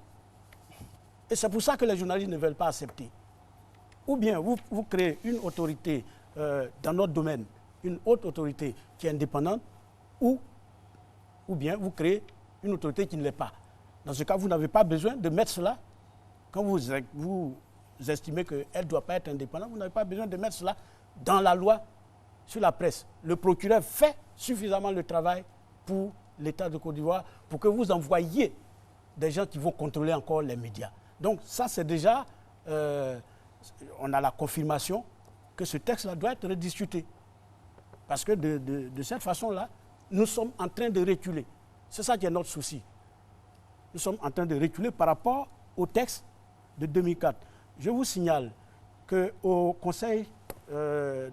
Et c'est pour ça que les journalistes ne veulent pas accepter. Ou bien vous créez une autorité dans notre domaine, une haute autorité qui est indépendante, ou bien vous créez une autorité qui ne l'est pas. Dans ce cas, vous n'avez pas besoin de mettre cela. Quand vous estimez qu'elle ne doit pas être indépendante, vous n'avez pas besoin de mettre cela dans la loi sur la presse. Le procureur fait suffisamment le travail pour l'État de Côte d'Ivoire pour que vous envoyiez des gens qui vont contrôler encore les médias. Donc ça, c'est déjà, on a la confirmation que ce texte-là doit être rediscuté. Parce que de cette façon-là, nous sommes en train de reculer. C'est ça qui est notre souci. Nous sommes en train de reculer par rapport au texte de 2004. Je vous signale qu'au Conseil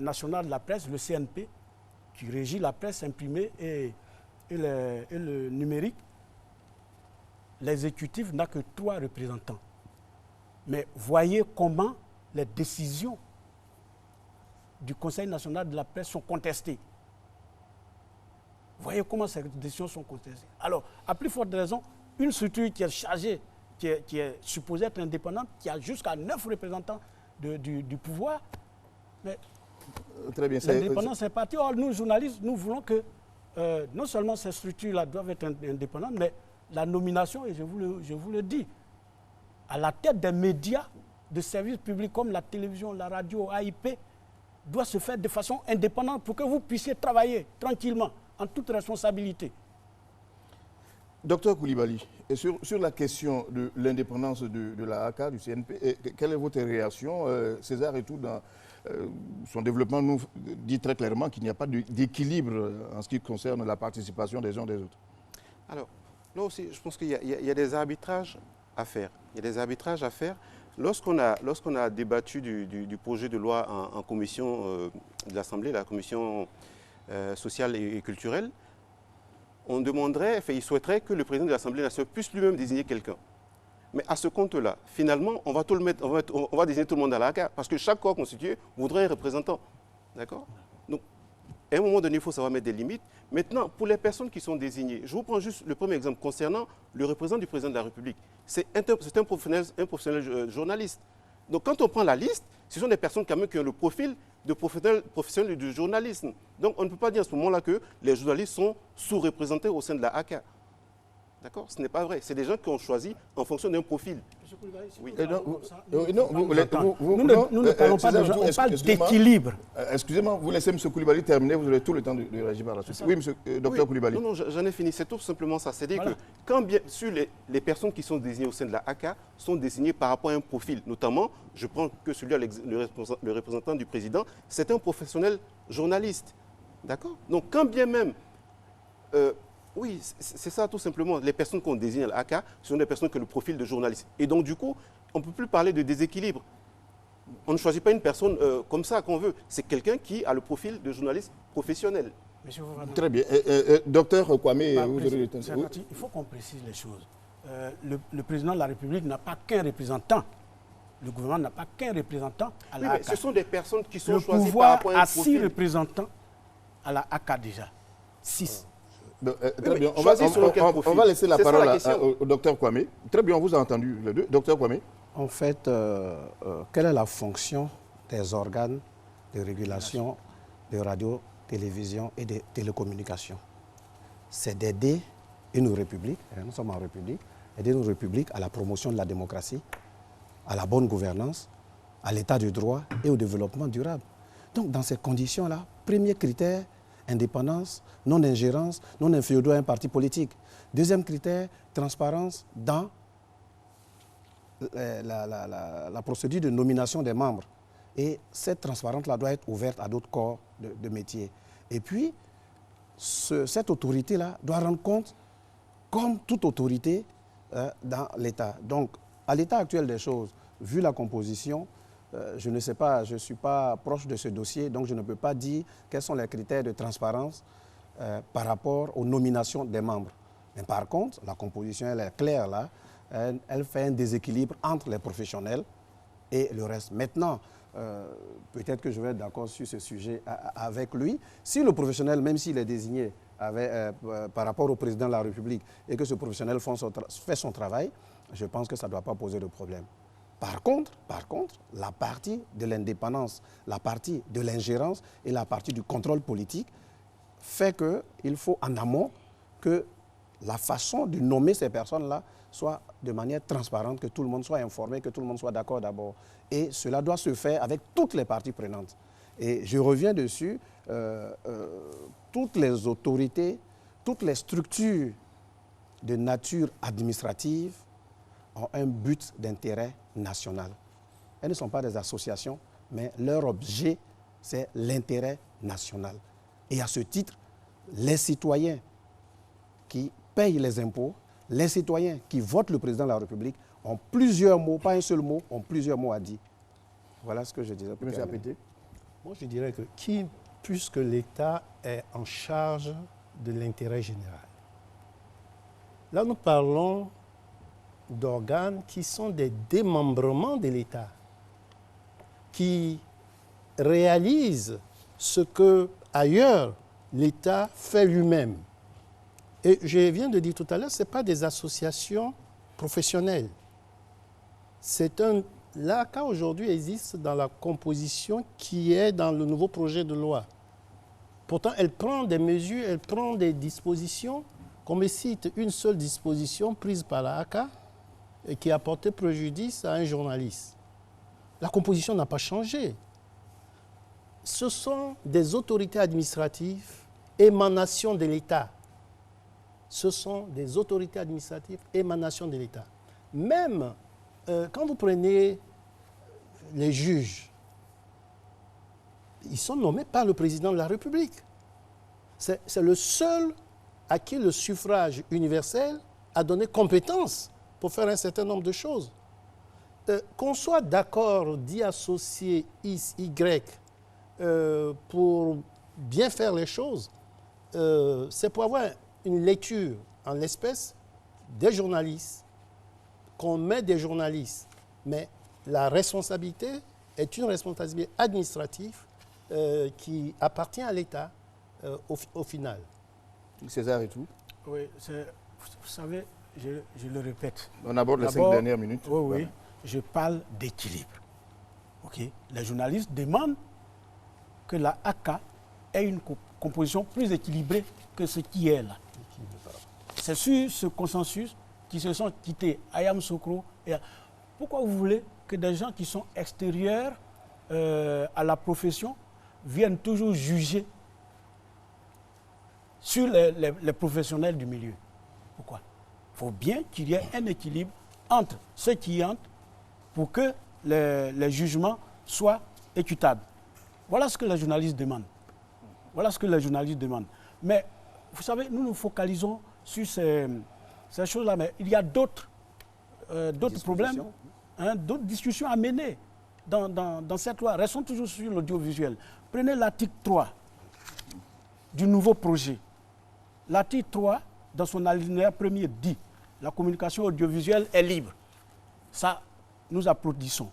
national de la presse, le CNP, qui régit la presse imprimée et le numérique, l'exécutif n'a que 3 représentants. Mais voyez comment les décisions du Conseil national de la presse sont contestées. Voyez comment ces décisions sont contestées. Alors, à plus forte raison, une structure qui est chargée, qui est supposée être indépendante, qui a jusqu'à 9 représentants du pouvoir, mais très bien, l'indépendance est partie. Or, nous, journalistes, nous voulons que non seulement ces structures-là doivent être indépendantes, mais la nomination, et je vous le dis, à la tête des médias de services publics comme la télévision, la radio, AIP, doit se faire de façon indépendante pour que vous puissiez travailler tranquillement, en toute responsabilité. Docteur Koulibaly, et sur la question de l'indépendance de la AK, du CNP, quelle est votre réaction? César Etou, dans son développement nous dit très clairement qu'il n'y a pas d'équilibre en ce qui concerne la participation des uns des autres. Alors, là aussi, je pense qu'il y a des arbitrages à faire. Il y a des arbitrages à faire. Lorsqu'on a débattu du projet de loi en commission de l'Assemblée, la commission sociale et culturelle, on demanderait, il souhaiterait que le président de l'Assemblée nationale puisse lui-même désigner quelqu'un. Mais à ce compte-là, finalement, on va désigner tout le monde à la carte, parce que chaque corps constitué voudrait un représentant. D'accord? Donc, à un moment donné, il faut savoir mettre des limites. Maintenant, pour les personnes qui sont désignées, je vous prends juste le premier exemple concernant le représentant du président de la République. C'est un professionnel journaliste. Donc, quand on prend la liste, ce sont des personnes quand même qui ont le profil de professionnels du journalisme. Donc, on ne peut pas dire à ce moment-là que les journalistes sont sous-représentés au sein de la ACA. D'accord? Ce n'est pas vrai. C'est des gens qui ont choisi en fonction d'un profil. Oui. Nous ne parlons pas de gens, on parle d'équilibre. Excusez-moi, vous laissez M. Koulibaly terminer, vous aurez tout le temps de réagir par la suite. Oui, M. Dr Koulibaly. Non, j'en ai fini. C'est tout simplement ça. C'est-à-dire que quand bien sûr les personnes qui sont désignées au sein de la ACA sont désignées par rapport à un profil, notamment, je prends que celui-là, le représentant du président, c'est un professionnel journaliste. D'accord? Donc quand bien même... oui, c'est ça tout simplement. Les personnes qu'on désigne à l'ACA, ce sont des personnes qui ont le profil de journaliste. Et donc du coup, on ne peut plus parler de déséquilibre. On ne choisit pas une personne comme ça qu'on veut. C'est quelqu'un qui a le profil de journaliste professionnel. Très bien. Docteur Kwame, vous aurez le temps. Il faut qu'on précise les choses. Le président de la République n'a pas qu'un représentant. Le gouvernement n'a pas qu'un représentant à la ACA. Ce sont des personnes qui sont choisies par rapport à un profil. Le pouvoir a 6 représentants à la ACA déjà. 6. Très bien. On va laisser la parole au docteur Kwame. Très bien, on vous a entendu les deux. Docteur Kwame. En fait, quelle est la fonction des organes de régulation de radio, télévision et de télécommunications? C'est d'aider une république, et nous sommes en république, aider une république à la promotion de la démocratie, à la bonne gouvernance, à l'état de droit et au développement durable. Donc, dans ces conditions-là, premier critère, indépendance, non-ingérence, non-inféodé à un parti politique. Deuxième critère, transparence dans la procédure de nomination des membres. Et cette transparence-là doit être ouverte à d'autres corps de métier. Et puis, cette autorité-là doit rendre compte, comme toute autorité, dans l'État. Donc, à l'état actuel des choses, vu la composition, je ne sais pas, je ne suis pas proche de ce dossier, donc je ne peux pas dire quels sont les critères de transparence par rapport aux nominations des membres. Mais par contre, la composition, elle est claire là, elle fait un déséquilibre entre les professionnels et le reste. Maintenant, peut-être que je vais être d'accord sur ce sujet avec lui. Si le professionnel, même s'il est désigné par rapport au président de la République et que ce professionnel fait son travail, je pense que ça ne doit pas poser de problème. Par contre, la partie de l'indépendance, la partie de l'ingérence et la partie du contrôle politique fait qu'il faut en amont que la façon de nommer ces personnes-là soit de manière transparente, que tout le monde soit informé, que tout le monde soit d'accord d'abord. Et cela doit se faire avec toutes les parties prenantes. Et je reviens dessus, toutes les autorités, toutes les structures de nature administrative ont un but d'intérêt national. Elles ne sont pas des associations, mais leur objet, c'est l'intérêt national. Et à ce titre, les citoyens qui payent les impôts, les citoyens qui votent le président de la République ont plusieurs mots, pas un seul mot, ont plusieurs mots à dire. Voilà ce que je disais. Monsieur Apété. Moi, je dirais que qui, puisque l'État est en charge de l'intérêt général, là, nous parlons d'organes qui sont des démembrements de l'État, qui réalisent ce que ailleurs l'État fait lui-même. Et je viens de dire tout à l'heure, ce n'est pas des associations professionnelles. L'ACA aujourd'hui existe dans la composition qui est dans le nouveau projet de loi. Pourtant, elle prend des mesures, elle prend des dispositions. Qu'on me cite une seule disposition prise par la ACA et qui a porté préjudice à un journaliste. La composition n'a pas changé. Ce sont des autorités administratives, émanations de l'État. Ce sont des autorités administratives, émanations de l'État. Même quand vous prenez les juges, ils sont nommés par le président de la République. C'est le seul à qui le suffrage universel a donné compétence pour faire un certain nombre de choses. Qu'on soit d'accord d'y associer X, Y pour bien faire les choses, c'est pour avoir une lecture en l'espèce des journalistes, qu'on met des journalistes. Mais la responsabilité est une responsabilité administrative qui appartient à l'État au final. César et tout. Oui, vous savez, je le répète. On aborde les 5 dernières minutes. Oui, oui. Voilà. Je parle d'équilibre. Okay? Les journalistes demandent que la AK ait une composition plus équilibrée que ce qui est là. C'est sur ce consensus qu'ils se sont quittés. Ayam Sokro. Pourquoi vous voulez que des gens qui sont extérieurs à la profession viennent toujours juger sur les professionnels du milieu? Pourquoi? Il faut bien qu'il y ait un équilibre entre ceux qui entrent pour que les jugements soient équitables. Voilà ce que les journalistes demandent. Voilà ce que les journalistes demandent. Mais vous savez, nous nous focalisons sur ces choses-là, mais il y a d'autres problèmes, hein, d'autres discussions à mener dans cette loi. Restons toujours sur l'audiovisuel. Prenez l'article 3 du nouveau projet. L'article 3, dans son alinéa premier, dit « La communication audiovisuelle est libre ». Ça, nous applaudissons.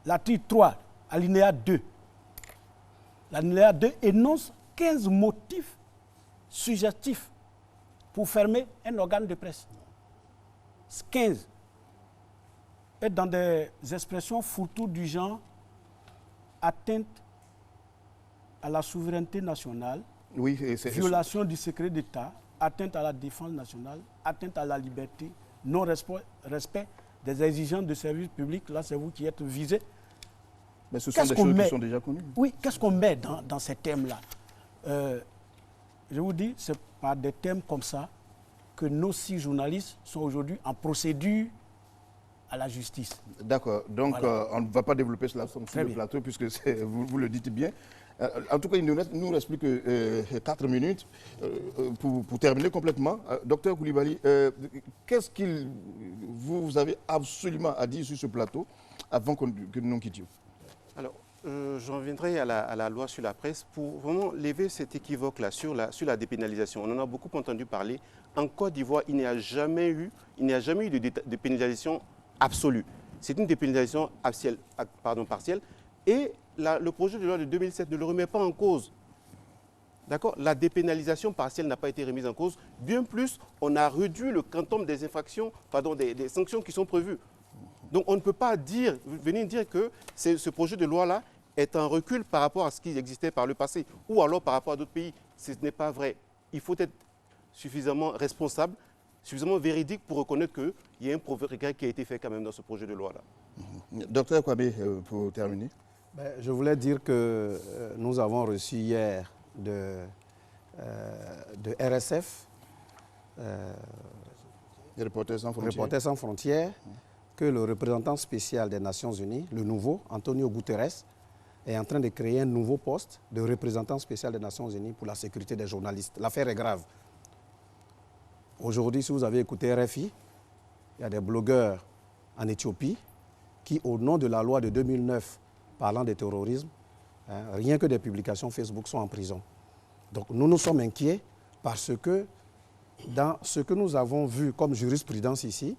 L'article 3, alinéa 2. L'alinéa 2 énonce 15 motifs suggestifs pour fermer un organe de presse. 15. Et dans des expressions fourre-tout du genre atteinte à la souveraineté nationale, oui, violation du secret d'État, atteinte à la défense nationale, atteinte à la liberté, non-respect des exigences de service public. Là, c'est vous qui êtes visé. Mais ce sont des choses qui sont déjà connues. Oui, qu'est-ce qu'on met dans ces thèmes-là? Je vous dis, c'est par des thèmes comme ça que nos 6 journalistes sont aujourd'hui en procédure à la justice. D'accord. Donc, voilà. On ne va pas développer cela sur le plateau puisque vous le dites bien. En tout cas, il ne nous reste plus que 4 minutes pour terminer complètement. Docteur Koulibaly, qu'est-ce que vous avez absolument à dire sur ce plateau avant que nous nous quittions? Alors, j'en viendrai à la loi sur la presse pour vraiment lever cet équivoque-là sur la dépénalisation. On en a beaucoup entendu parler. En Côte d'Ivoire, il n'y a jamais eu de dépénalisation absolue. C'est une dépénalisation partielle. Et le projet de loi de 2007 ne le remet pas en cause. D'accord? La dépénalisation partielle n'a pas été remise en cause. Bien plus, on a réduit le quantum des infractions, des sanctions qui sont prévues. Donc on ne peut pas venir dire que ce projet de loi-là est un recul par rapport à ce qui existait par le passé ou alors par rapport à d'autres pays. Ce n'est pas vrai. Il faut être suffisamment responsable, suffisamment véridique pour reconnaître qu'il y a un progrès qui a été fait quand même dans ce projet de loi-là. Docteur Kwabé, pour terminer. Je voulais dire que nous avons reçu hier de RSF, Reporters sans frontières, que le représentant spécial des Nations Unies, le nouveau, Antonio Guterres, est en train de créer un nouveau poste de représentant spécial des Nations Unies pour la sécurité des journalistes. L'affaire est grave. Aujourd'hui, si vous avez écouté RFI, il y a des blogueurs en Éthiopie qui, au nom de la loi de 2009 parlant de terrorisme, rien que des publications Facebook sont en prison. Donc nous sommes inquiets parce que dans ce que nous avons vu comme jurisprudence ici,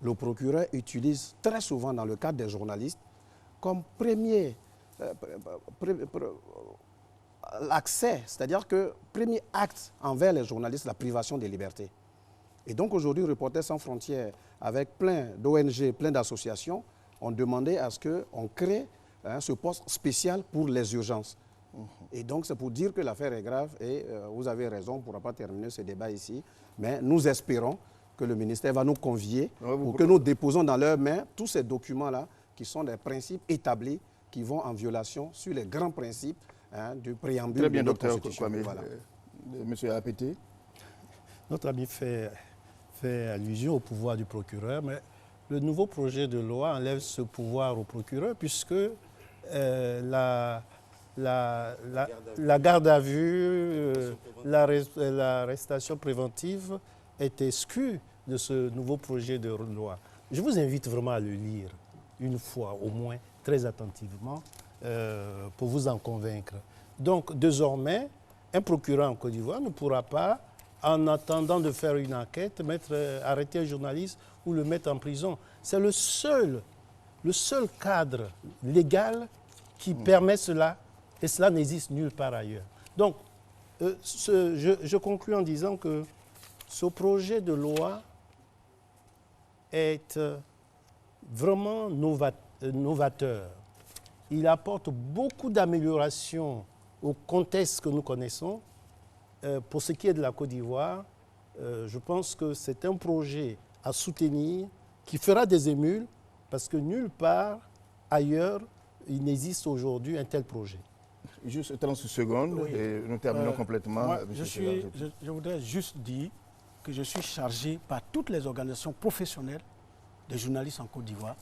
le procureur utilise très souvent dans le cadre des journalistes comme premier accès, c'est-à-dire que premier acte envers les journalistes, la privation des libertés. Et donc aujourd'hui, Reporters sans frontières, avec plein d'ONG, plein d'associations, ont demandé à ce qu'on crée ce poste spécial pour les urgences. Et donc c'est pour dire que l'affaire est grave et vous avez raison, on ne pourra pas terminer ce débat ici, mais nous espérons que le ministère va nous convier pour que nous déposons dans leurs mains tous ces documents-là qui sont des principes établis qui vont en violation sur les grands principes du préambule de notre Constitution. Voilà. Monsieur Apété. Notre ami fait allusion au pouvoir du procureur, mais le nouveau projet de loi enlève ce pouvoir au procureur puisque la la garde à vue, l'arrestation préventive est exclue de ce nouveau projet de loi. Je vous invite vraiment à le lire une fois au moins, très attentivement, pour vous en convaincre. Donc, désormais, un procureur en Côte d'Ivoire ne pourra pas, en attendant de faire une enquête, arrêter un journaliste ou le mettre en prison. C'est le seul cadre légal qui permet cela, et cela n'existe nulle part ailleurs. Donc, je conclus en disant que ce projet de loi est vraiment novateur. Il apporte beaucoup d'améliorations au contexte que nous connaissons. Pour ce qui est de la Côte d'Ivoire, je pense que c'est un projet à soutenir qui fera des émules parce que nulle part ailleurs il n'existe aujourd'hui un tel projet. Juste 30 secondes et nous terminons complètement. Moi, je voudrais juste dire que je suis chargé par toutes les organisations professionnelles des journalistes en Côte d'Ivoire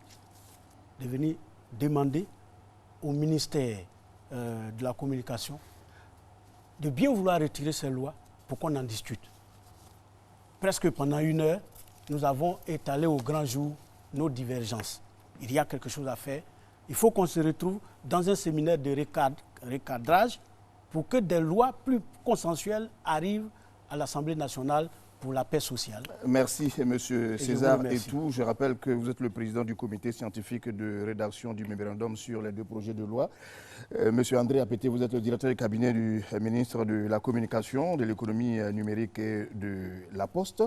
de venir demander au ministère de la Communication de bien vouloir retirer ces lois pour qu'on en discute. Presque pendant 1 heure, nous avons étalé au grand jour nos divergences. Il y a quelque chose à faire. Il faut qu'on se retrouve dans un séminaire de recadrage pour que des lois plus consensuelles arrivent à l'Assemblée nationale pour la paix sociale. Merci, M. César Etou. Je rappelle que vous êtes le président du comité scientifique de rédaction du mémorandum sur les 2 projets de loi. M. André Apété, vous êtes le directeur du cabinet du ministre de la Communication, de l'économie numérique et de la Poste.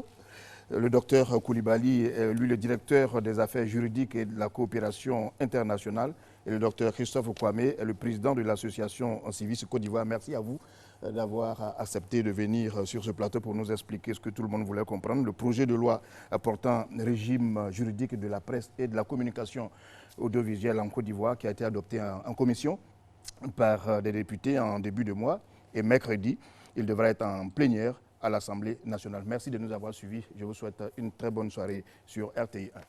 Le docteur Koulibaly est lui le directeur des affaires juridiques et de la coopération internationale. Et le docteur Christophe Kwame est le président de l'association Civis Côte d'Ivoire. Merci à vous d'avoir accepté de venir sur ce plateau pour nous expliquer ce que tout le monde voulait comprendre. Le projet de loi portant régime juridique de la presse et de la communication audiovisuelle en Côte d'Ivoire qui a été adopté en commission par des députés en début de mois. Et mercredi, il devra être en plénière à l'Assemblée nationale. Merci de nous avoir suivis. Je vous souhaite une très bonne soirée sur RTI 1.